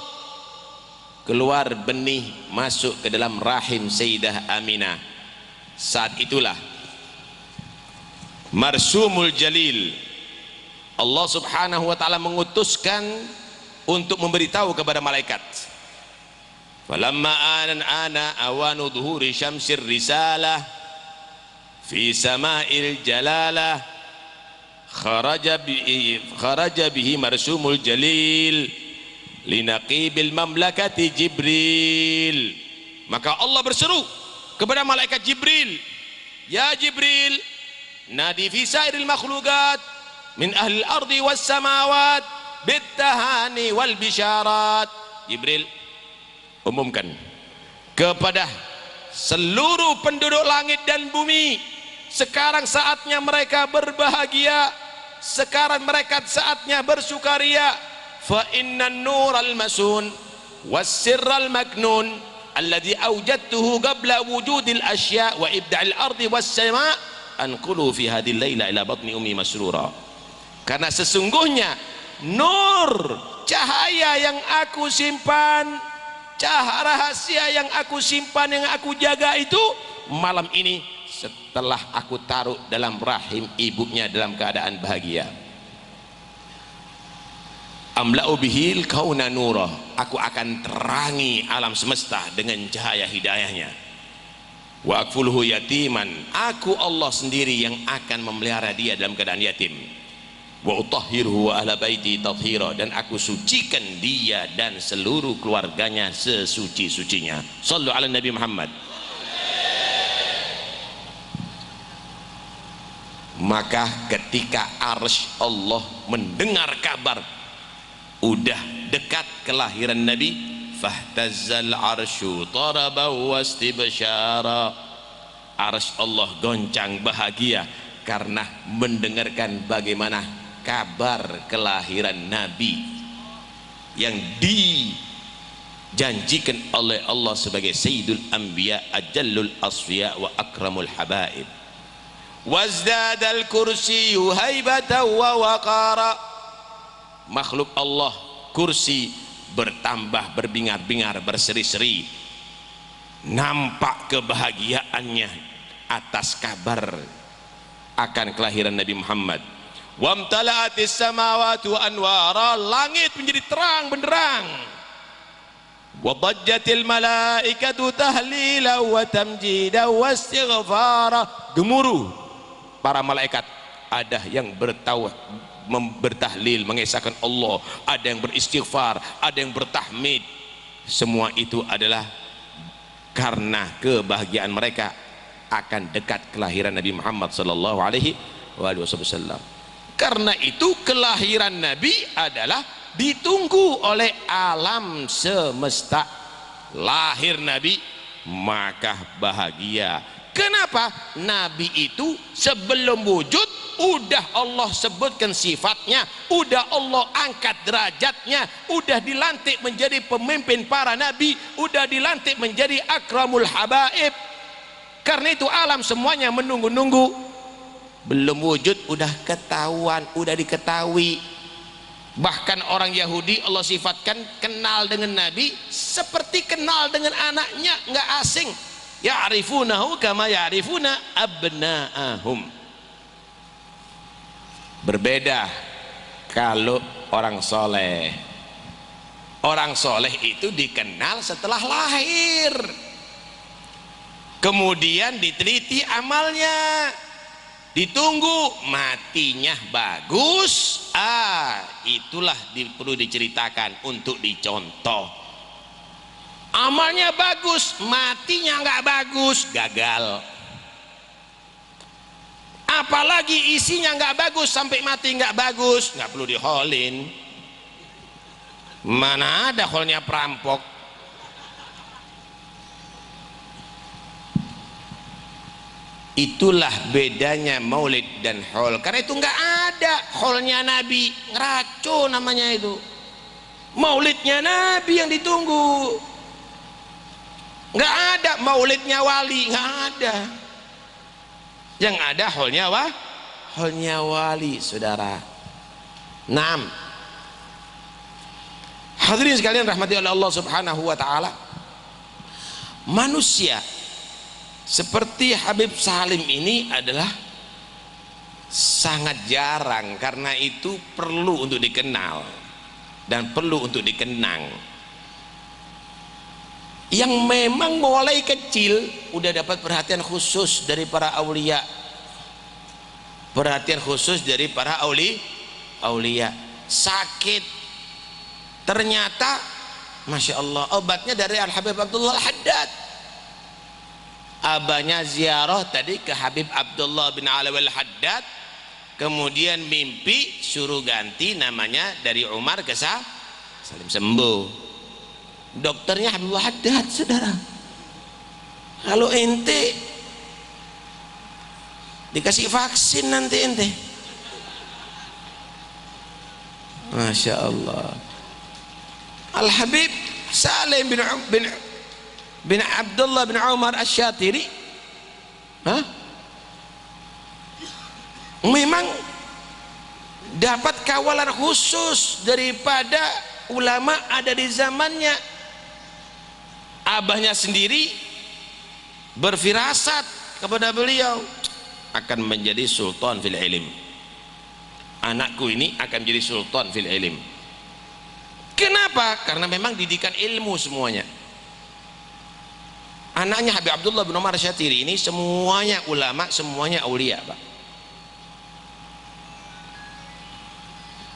keluar benih masuk ke dalam rahim Sayyidah Aminah. Saat itulah Marsumul Jalil, Allah subhanahu wa ta'ala mengutuskan untuk memberitahu kepada malaikat, falamma ana awanu dhuhuri syamsir risalah fi sama'il jalalah kharaja bihi marsumul jalil linaqibil mamlakati Jibril. Maka Allah berseru kepada malaikat Jibril, ya Jibril, nadi fi sairil makhluqat min ahli al-ardi was samawat bittahani wal bisyarat. Jibril, umumkan kepada seluruh penduduk langit dan bumi, sekarang saatnya mereka berbahagia, sekarang mereka saatnya bersukaria. Fa innan nural masun was sirral maknun alladhi awjadtuhu qabla wujudil asya wa ibda'il ardi was sama' anqulu fi hadhihi laila ila batni ummi masrura. Karena sesungguhnya nur, cahaya yang aku simpan, cahaya rahasia yang aku simpan, yang aku jaga itu malam ini setelah aku taruh dalam rahim ibunya dalam keadaan bahagia. Amla'u bihil kauna nura, aku akan terangi alam semesta dengan cahaya hidayahnya. Wa akfuluhu yatiman, aku Allah sendiri yang akan memelihara dia dalam keadaan yatim. Wa utahhiruhu wa ahla baiti tathira, dan aku sucikan dia dan seluruh keluarganya sesuci-sucinya. Sallu ala Nabi Muhammad. Maka ketika arsy Allah mendengar kabar udah dekat kelahiran Nabi, fahtazzal arsyu taraba wastibsyara, arsy Allah goncang bahagia karena mendengarkan bagaimana kabar kelahiran Nabi yang dijanjikan oleh Allah sebagai Sayyidul Anbiya, Ajallul Asfiya wa Akramul Habaib. Wazdadal kursiyyu haibatan wa waqara, makhluk Allah kursi bertambah berbingar-bingar, berseri-seri, nampak kebahagiaannya atas kabar akan kelahiran Nabi Muhammad. Wamtala'atis samawati anwara, langit menjadi terang benderang. Wa dajjatil malaikatu tahlila wa tamjida wa istighfara, gemuruh para malaikat, ada yang bertahlil mengesahkan Allah, ada yang beristighfar, ada yang bertahmid. Semua itu adalah karena kebahagiaan mereka akan dekat kelahiran Nabi Muhammad sallallahu alaihi wasallam. Karena itu kelahiran Nabi adalah ditunggu oleh alam semesta. Lahir Nabi maka bahagia. Kenapa? Nabi itu sebelum wujud udah Allah sebutkan sifatnya, udah Allah angkat derajatnya, udah dilantik menjadi pemimpin para nabi, udah dilantik menjadi akramul habaib. Karena itu alam semuanya menunggu-nunggu. Belum wujud udah ketahuan, udah diketahui. Bahkan orang Yahudi Allah sifatkan kenal dengan Nabi seperti kenal dengan anaknya, nggak asing. Ya'rifunahu kama ya'rifuna abna'ahum. Berbeda kalau orang soleh. Orang soleh itu dikenal setelah lahir, kemudian diteliti amalnya. ditunggu matinya bagus, itulah perlu diceritakan untuk dicontoh. Amalnya bagus, matinya nggak bagus, gagal. Apalagi isinya nggak bagus sampai mati nggak bagus, nggak perlu diholin. Mana ada holnya perampok. Itulah bedanya maulid dan hol. Karena itu nggak ada holnya Nabi, ngeracun namanya itu. Maulidnya Nabi yang ditunggu. Nggak ada maulidnya wali, nggak ada. Yang ada holnya wali, saudara. 6. Hadirin sekalian rahmati oleh Allah Subhanahu wa taala. Manusia seperti Habib Salim ini adalah sangat jarang, karena itu perlu untuk dikenal dan perlu untuk dikenang. Yang memang mulai kecil udah dapat perhatian khusus dari para aulia, perhatian khusus dari para aulia. Sakit, ternyata Masya Allah obatnya dari Al-Habib Abdullah Al-Haddad. Abahnya ziarah tadi ke Habib Abdullah bin Alawi Al-Haddad, kemudian mimpi suruh ganti namanya dari Umar ke Salim, sembuh. Dokternya Habib Al-Haddad, saudara. Kalau ente dikasih vaksin nanti ente, Masya Allah. Al-Habib Salim bin Abdullah bin Umar Asy-Syatiri memang dapat kawalan khusus daripada ulama ada di zamannya. Abahnya sendiri berfirasat kepada beliau akan menjadi sultan fil ilm. Anakku ini akan menjadi sultan fil ilm. Kenapa? Karena memang didikan ilmu semuanya. Anaknya Habib Abdullah bin Umar Syatiri ini semuanya ulama, semuanya aulia, Pak.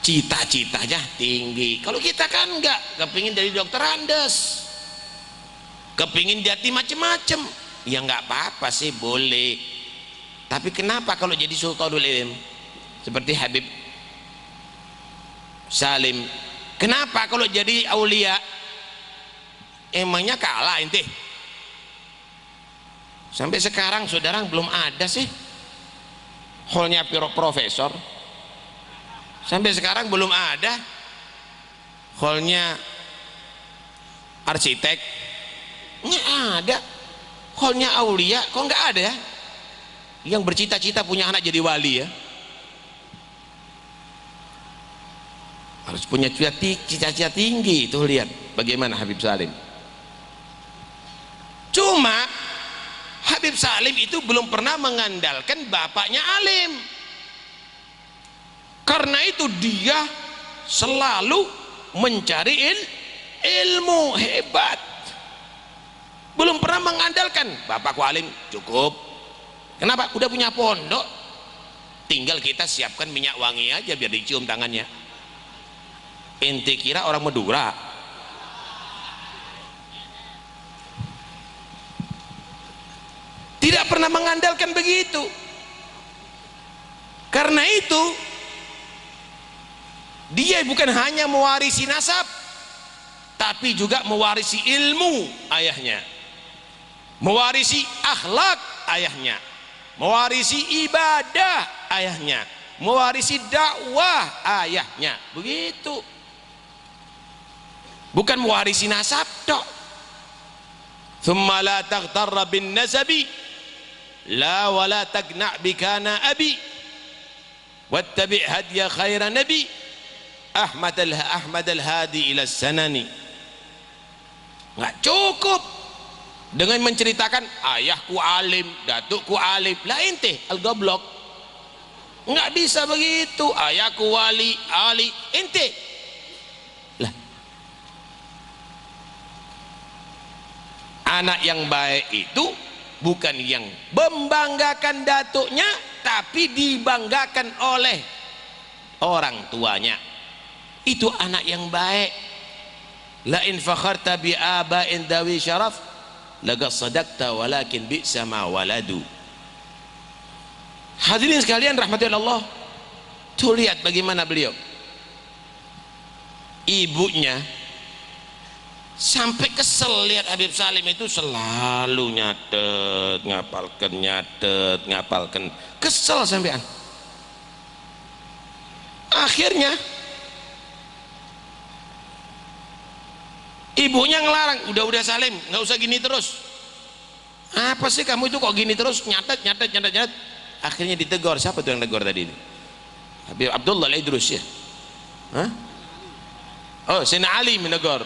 Cita-citanya tinggi. Kalau kita kan enggak, kepingin dari dokter Andes, kepingin jadi macem-macem. Ya enggak apa-apa sih, boleh. Tapi kenapa kalau jadi sultanul ilm seperti Habib Salim? Kenapa kalau jadi aulia? Emangnya kalah ente? Sampai sekarang saudara belum ada sih holnya profesor. Sampai sekarang belum ada holnya arsitek. Nggak ada holnya aulia. Kok nggak ada ya yang bercita-cita punya anak jadi wali ya? Harus punya cita-cita tinggi. Itu lihat bagaimana Habib Salim. Cuma Habib Salim itu belum pernah mengandalkan bapaknya alim. Karena itu dia selalu mencari ilmu hebat. Belum pernah mengandalkan bapakku alim, cukup. Kenapa? Udah punya pondok, tinggal kita siapkan minyak wangi aja biar dicium tangannya. Ente kira orang Madura? Tidak pernah mengandalkan begitu. Karena itu dia bukan hanya mewarisi nasab, tapi juga mewarisi ilmu ayahnya, mewarisi akhlak ayahnya, mewarisi ibadah ayahnya, mewarisi dakwah ayahnya. Begitu. Bukan mewarisi nasab tok. Thumma la taghtarra bin nasabi la wala tagna' bikana abi wattabi' hadiya khaira nabi Ahmad al-Hadi ila sanani. Nggak cukup dengan menceritakan ayahku alim, datukku alim. Lah ente al-goblok, nggak bisa begitu. Ayahku wali, ali, ente lah. Anak yang baik itu bukan yang membanggakan datuknya, tapi dibanggakan oleh orang tuanya. Itu anak yang baik. La in fakharta bi aba'in dawi syaraf laqad sadaqta walakin bi'sa ma waladu. Hadirin sekalian rahmati Allah, tuh lihat bagaimana beliau, ibunya sampai kesel lihat Habib Salim itu selalu ngapalkan, kesel sampean. Akhirnya ibunya ngelarang, udah Salim, nggak usah gini terus. Apa sih kamu itu kok gini terus, nyatet. Akhirnya ditegur. Siapa tuh yang tegur tadi ini? Habib Abdullah Al-Idrus ya? Hah? Oh, Sayyidina Ali menegur.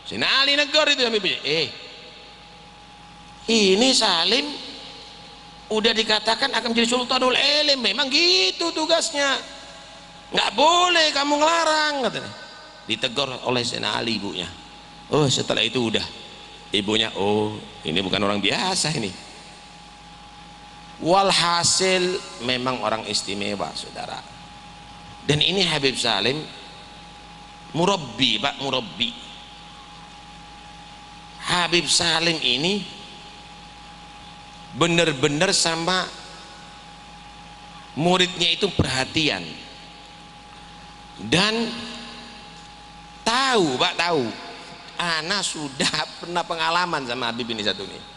Sayyidina Ali negur itu Habibnya. Ini Salim udah dikatakan akan menjadi sultanul ilm, memang gitu tugasnya. Nggak boleh kamu ngelarang, katanya. Ditegur oleh Sayyidina Ali ibunya. Oh, setelah itu udah ibunya, oh ini bukan orang biasa ini. Walhasil memang orang istimewa, saudara. Dan ini Habib Salim murabbi, Pak, murabbi. Habib Salim ini benar-benar sama muridnya itu perhatian dan tahu, Pak, tahu. Ana sudah pernah pengalaman sama Habib ini satu nih.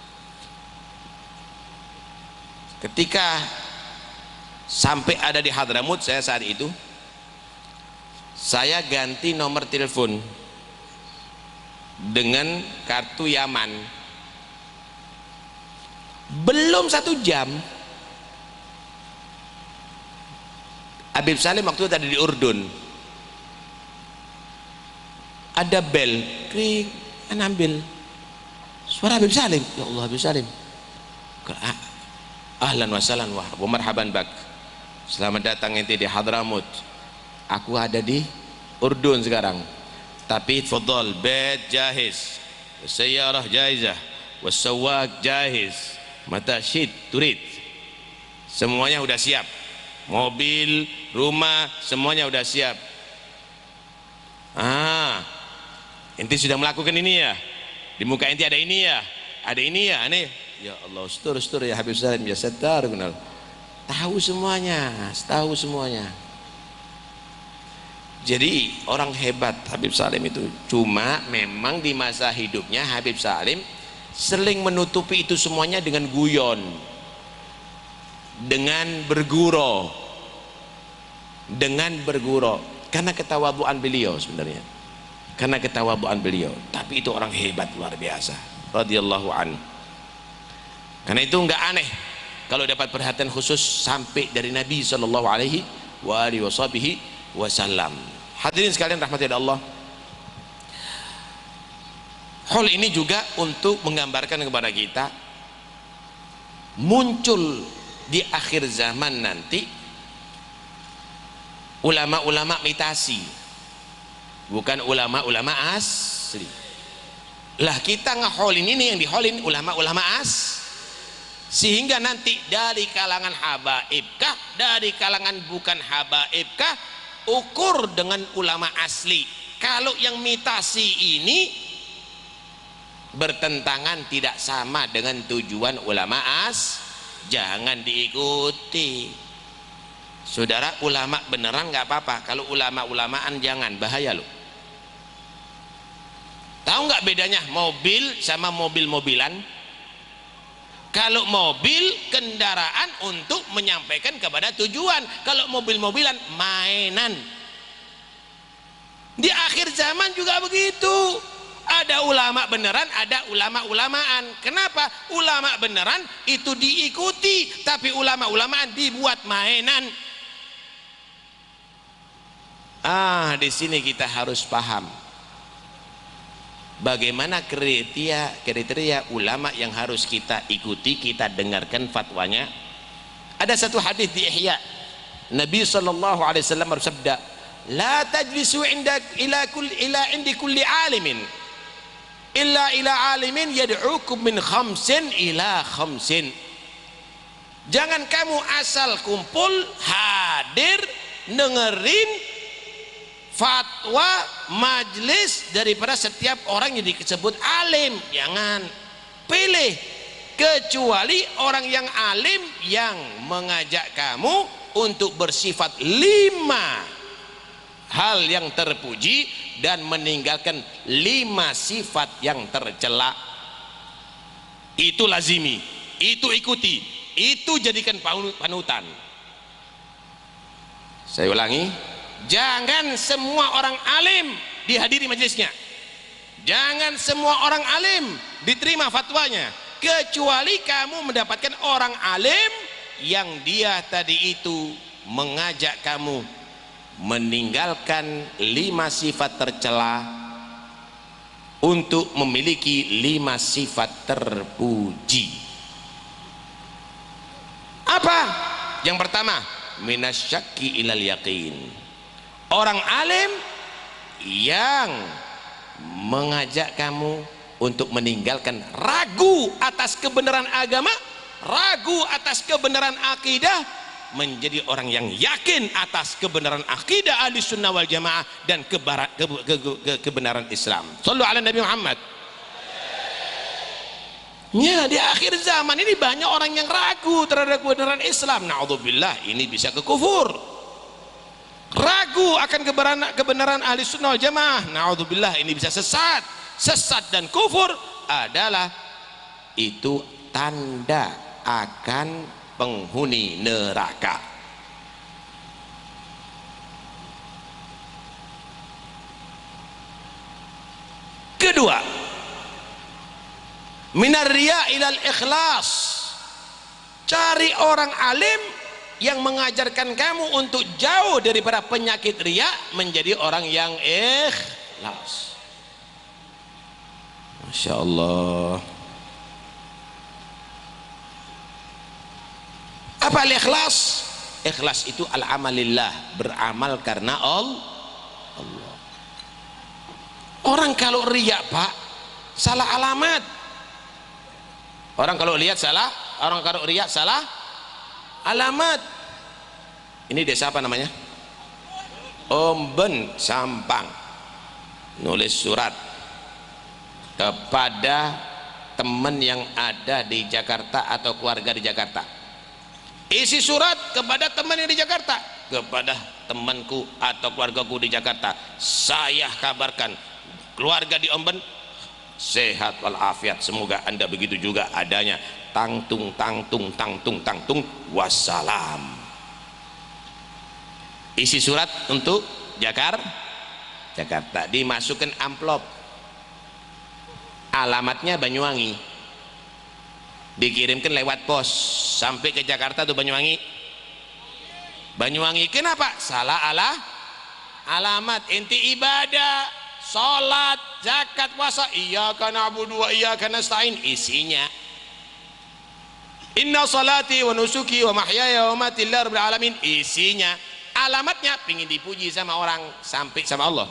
Ketika sampai ada di Hadramut, saya saat itu saya ganti nomor telepon dengan kartu Yaman. Belum 1 jam Habib Salim waktu itu tadi di Urdun, ada bel, kring, ambil suara Habib Salim. Ya Allah, Habib Salim, ahlan wa sahlan wa marhaban bak, selamat datang ente di Hadramut. Aku ada di Urdun sekarang, tapi tfadhal, bed jahiz, sayyarah jaizah, wasawak jahiz, mata syid turid, semuanya udah siap, mobil, rumah, semuanya udah siap. Ente sudah melakukan ini ya, di muka ente ada ini ya, ada ini ya, aneh. Ya Allah, stur ya Habib Salim, ya setar, kenal, tahu semuanya, tahu semuanya. Jadi orang hebat Habib Salim itu. Cuma memang di masa hidupnya Habib Salim sering menutupi itu semuanya dengan guyon, dengan bergurau, karena ketawaduan beliau sebenarnya, karena ketawaduan beliau. Tapi itu orang hebat luar biasa, radhiyallahu anhu. Karena itu nggak aneh kalau dapat perhatian khusus sampai dari Nabi sallallahu alaihi wasallam. Hadirin sekalian rahmati Allah, hal ini juga untuk menggambarkan kepada kita muncul di akhir zaman nanti ulama-ulama imitasi, bukan ulama-ulama asli. Lah kita ngeholin ini, yang diholin ulama-ulama sehingga nanti dari kalangan habaibkah, dari kalangan bukan habaibkah, ukur dengan ulama asli. Kalau yang mitasi ini bertentangan, tidak sama dengan tujuan ulama jangan diikuti. Saudara, ulama beneran nggak apa-apa, kalau ulama-ulamaan jangan, bahaya loh. Tahu nggak bedanya mobil sama mobil-mobilan? Kalau mobil kendaraan untuk menyampaikan kepada tujuan, kalau mobil-mobilan mainan. Di akhir zaman juga begitu. Ada ulama beneran, ada ulama-ulamaan. Kenapa? Ulama beneran itu diikuti, tapi ulama-ulamaan dibuat mainan. Di sini kita harus paham bagaimana kriteria ulama yang harus kita ikuti, kita dengarkan fatwanya. Ada satu hadis di Ihya, Nabi sallallahu alaihi wasallam bersabda, la tajlisu ila indi kulli alimin illa ila alimin yad'ukum min khamsin ila khamsin. Jangan kamu asal kumpul hadir dengerin fatwa majlis daripada setiap orang yang disebut alim. Jangan pilih, kecuali orang yang alim yang mengajak kamu untuk bersifat 5 hal yang terpuji dan meninggalkan 5 sifat yang tercela. Itu lazimi, itu ikuti, itu jadikan panutan. Saya ulangi, jangan semua orang alim dihadiri majelisnya, jangan semua orang alim diterima fatwanya, kecuali kamu mendapatkan orang alim yang dia tadi itu mengajak kamu meninggalkan 5 sifat tercela untuk memiliki 5 sifat terpuji. Apa? Yang pertama, minasyakki ilal yaqin. Orang alim yang mengajak kamu untuk meninggalkan ragu atas kebenaran agama, ragu atas kebenaran akidah, menjadi orang yang yakin atas kebenaran akidah ahli sunnah wal jamaah dan kebenaran Islam. Sallu ala Nabi Muhammad. Ya, di akhir zaman ini banyak orang yang ragu terhadap kebenaran Islam. Na'udzubillah, ini bisa ke kufur. Ragu akan kebenaran ahli sunnah wal jamaah. Na'udzubillah, ini bisa sesat. Sesat dan kufur adalah itu tanda akan penghuni neraka. Kedua, minar riya ilal ikhlas. Cari orang alim yang mengajarkan kamu untuk jauh daripada penyakit riya menjadi orang yang ikhlas. Masya Allah. Apa al-ikhlas? Ikhlas itu al-amalillah, beramal karena Allah. Orang kalau riya, Pak, salah alamat. Orang kalau lihat salah, orang kalau riya salah alamat. Ini desa apa namanya? Omben Sampang. Nulis surat kepada teman yang ada di Jakarta atau keluarga di Jakarta. Isi surat kepada teman yang di Jakarta, kepada temanku atau keluargaku di Jakarta, saya kabarkan keluarga di Omben sehat walafiat, semoga anda begitu juga adanya. Tangtung tangtung tangtung tangtung wassalam. Isi surat untuk Jakarta, dimasukkan amplop, alamatnya Banyuwangi, dikirimkan lewat pos sampai ke Jakarta tuh Banyuwangi. Kenapa? Salah alamat. Inti ibadah, sholat, zakat, puasa, iyyaka na'budu wa iyyaka nasta'in, isinya inna salati wa nusuki wa mahyaya wa mamati lillahi rabbil alamin, isinya. Alamatnya pingin dipuji sama orang, sampai sama Allah.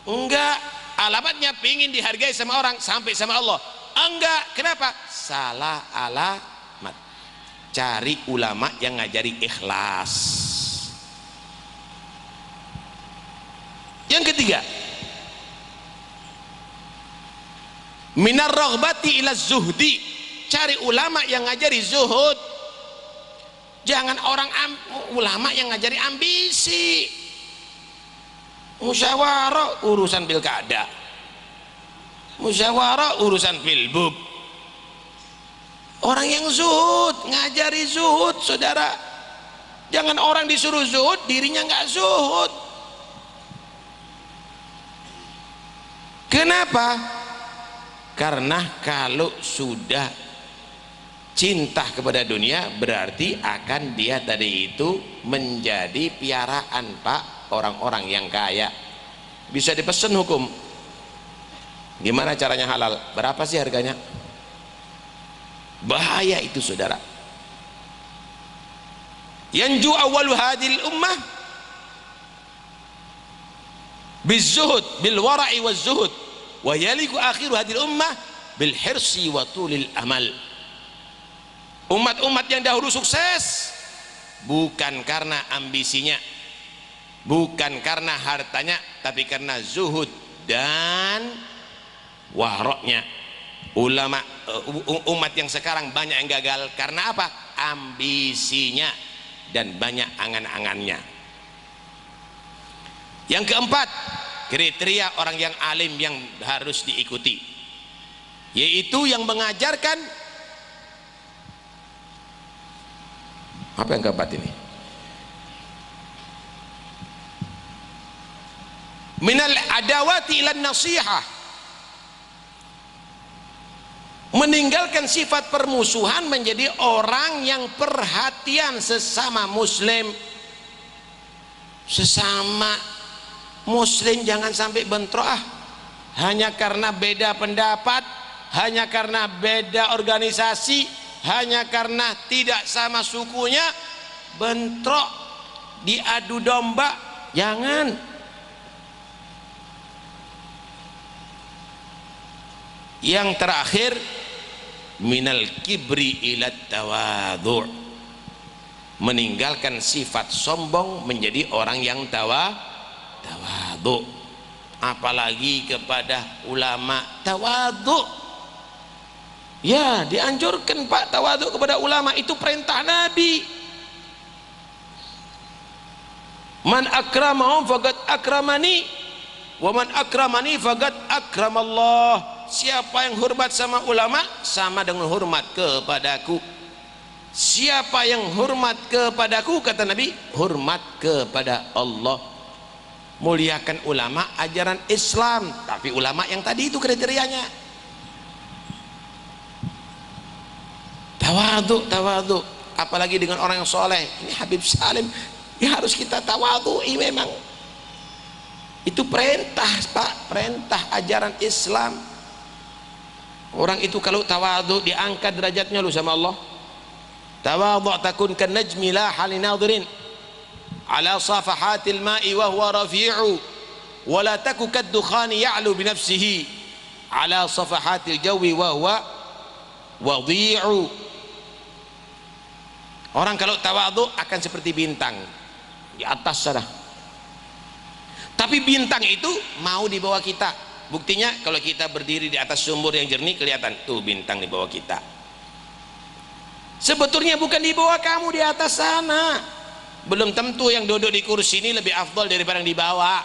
Enggak, alamatnya pingin dihargai sama orang, sampai sama Allah. Enggak, kenapa? Salah alamat. Cari ulama yang ngajari ikhlas. Yang ketiga, minar raghbati ila zuhdi. Cari ulama yang ngajari zuhud. Jangan ulama yang ngajari ambisi. Musyawarah urusan pilkada, musyawarah urusan pilbub. Orang yang zuhud ngajari zuhud, saudara. Jangan orang disuruh zuhud dirinya nggak zuhud. Kenapa? Karena kalau sudah cinta kepada dunia, berarti akan dia tadi itu menjadi piaraan, Pak, orang-orang yang kaya. Bisa dipesan hukum. Gimana caranya halal? Berapa sih harganya? Bahaya itu, saudara. Yanju awwalu hadil ummah bizuhud bil wara'i waz zuhud wa yaliku akhiru hadil ummah bil hirsi wa tulil amal. Umat-umat yang dahulu sukses bukan karena ambisinya, bukan karena hartanya, tapi karena zuhud dan waroknya. Ulama umat yang sekarang banyak yang gagal karena apa? Ambisinya dan banyak angan-angannya. Yang keempat, kriteria orang yang alim yang harus diikuti, yaitu yang mengajarkan apa yang keempat ini? Minal adawati ilan nasihah, meninggalkan sifat permusuhan menjadi orang yang perhatian sesama muslim. Sesama muslim jangan sampai bentrok hanya karena beda pendapat, hanya karena beda organisasi, hanya karena tidak sama sukunya bentrok, diadu domba. Jangan. Yang terakhir, minal kibri ila tawadhu', meninggalkan sifat sombong menjadi orang yang tawadhu', apalagi kepada ulama. Tawadhu', ya dianjurkan Pak, tawadhu' kepada ulama, itu perintah Nabi. Man akramahum faqad akramani wa man akramani faqad akramallah. Siapa yang hormat sama ulama sama dengan hormat kepadaku. Siapa yang hormat kepadaku, kata Nabi, hormat kepada Allah. Muliakan ulama, ajaran Islam, tapi ulama yang tadi itu kriterianya. Tawadhu, tawadhu, apalagi dengan orang yang soleh. Ini Habib Salim, ya harus kita tawadhu'i memang. Itu perintah Pak, perintah ajaran Islam. Orang itu kalau tawadhu diangkat derajatnya lu sama Allah. Tawadhu takun kan najmi la hali nadhirin ala safahatil ma'i wa huwa rafi'u wa la taku kad dukhani ya'lu bi nafsihi ala safahatil jawi wa huwa wadhi'u. Orang kalau tawadhu akan seperti bintang di atas sana, tapi bintang itu mau di bawah kita. Buktinya kalau kita berdiri di atas sumur yang jernih, kelihatan tuh bintang di bawah kita. Sebetulnya bukan di bawah kamu, di atas sana. Belum tentu yang duduk di kursi ini lebih afdal daripada yang di bawah.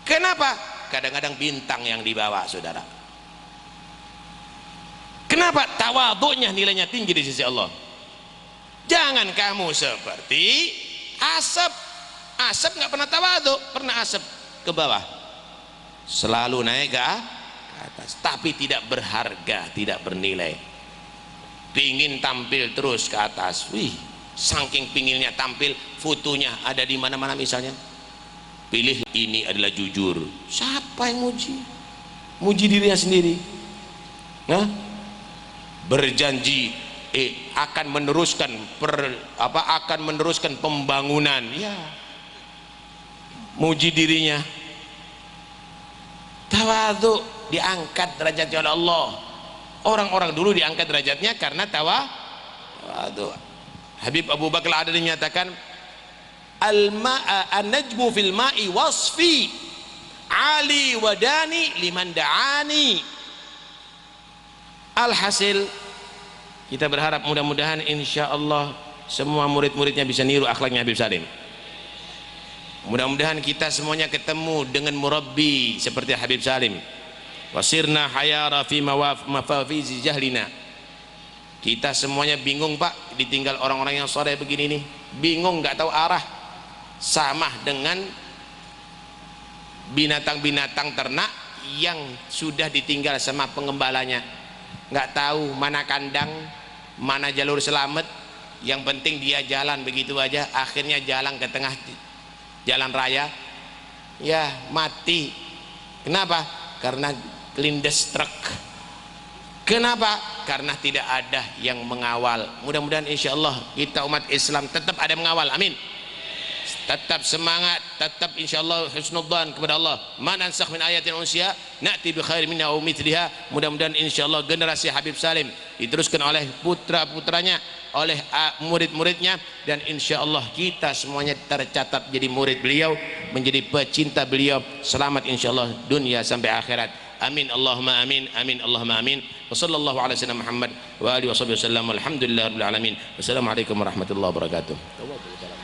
Kenapa? Kadang-kadang bintang yang di bawah, saudara. Kenapa? Tawadhu'nya nilainya tinggi di sisi Allah. Jangan kamu seperti asap. Asap nggak pernah tawadhu, pernah asap ke bawah, selalu naik ke atas, tapi tidak berharga, tidak bernilai. Pingin tampil terus ke atas, wih, saking pinginnya tampil, fotonya ada di mana-mana. Misalnya pilih ini adalah jujur. Siapa yang muji? Muji dirinya sendiri. Nah, berjanji akan meneruskan akan meneruskan pembangunan, ya, muji dirinya. Tawadhu diangkat derajatnya oleh Allah. Orang-orang dulu diangkat derajatnya karena tawadhu. Habib Abu Bakar Al-Adani menyatakan, an-najmu fil ma'i wasfi ali wadani liman da'ani. Alhasil kita berharap mudah-mudahan insya Allah semua murid-muridnya bisa niru akhlaknya Habib Salim. Mudah-mudahan kita semuanya ketemu dengan murabbi seperti Habib Salim. Wasirna hayara fi mafafizi jahlina. Kita semuanya bingung Pak, ditinggal orang-orang yang soleh begini nih. Bingung, nggak tahu arah. Sama dengan binatang-binatang ternak yang sudah ditinggal sama pengembalanya. Nggak tahu mana kandang, mana jalur selamat. Yang penting dia jalan begitu aja. Akhirnya jalan ke tengah jalan raya, ya mati. Kenapa? Karena kelindes truk. Kenapa? Karena tidak ada yang mengawal. Mudah-mudahan insya Allah kita umat Islam tetap ada yang mengawal, amin. tetap semangat, tetap insyaallah husnudzan kepada Allah. Man ansakh min ayatin unsiya na'ti bi khairin minha aw mithliha. Mudah-mudahan insyaallah generasi Habib Salim diteruskan oleh putra-putranya, oleh murid-muridnya, dan insyaallah kita semuanya tercatat jadi murid beliau, menjadi pecinta beliau. Selamat insyaallah dunia sampai akhirat. Amin Allahumma amin, amin Allahumma amin. Wa sallallahu ala sayyidina Muhammad wa alihi wasallam. Alhamdulillahirabbil alamin. Wassalamualaikum warahmatullahi wabarakatuh.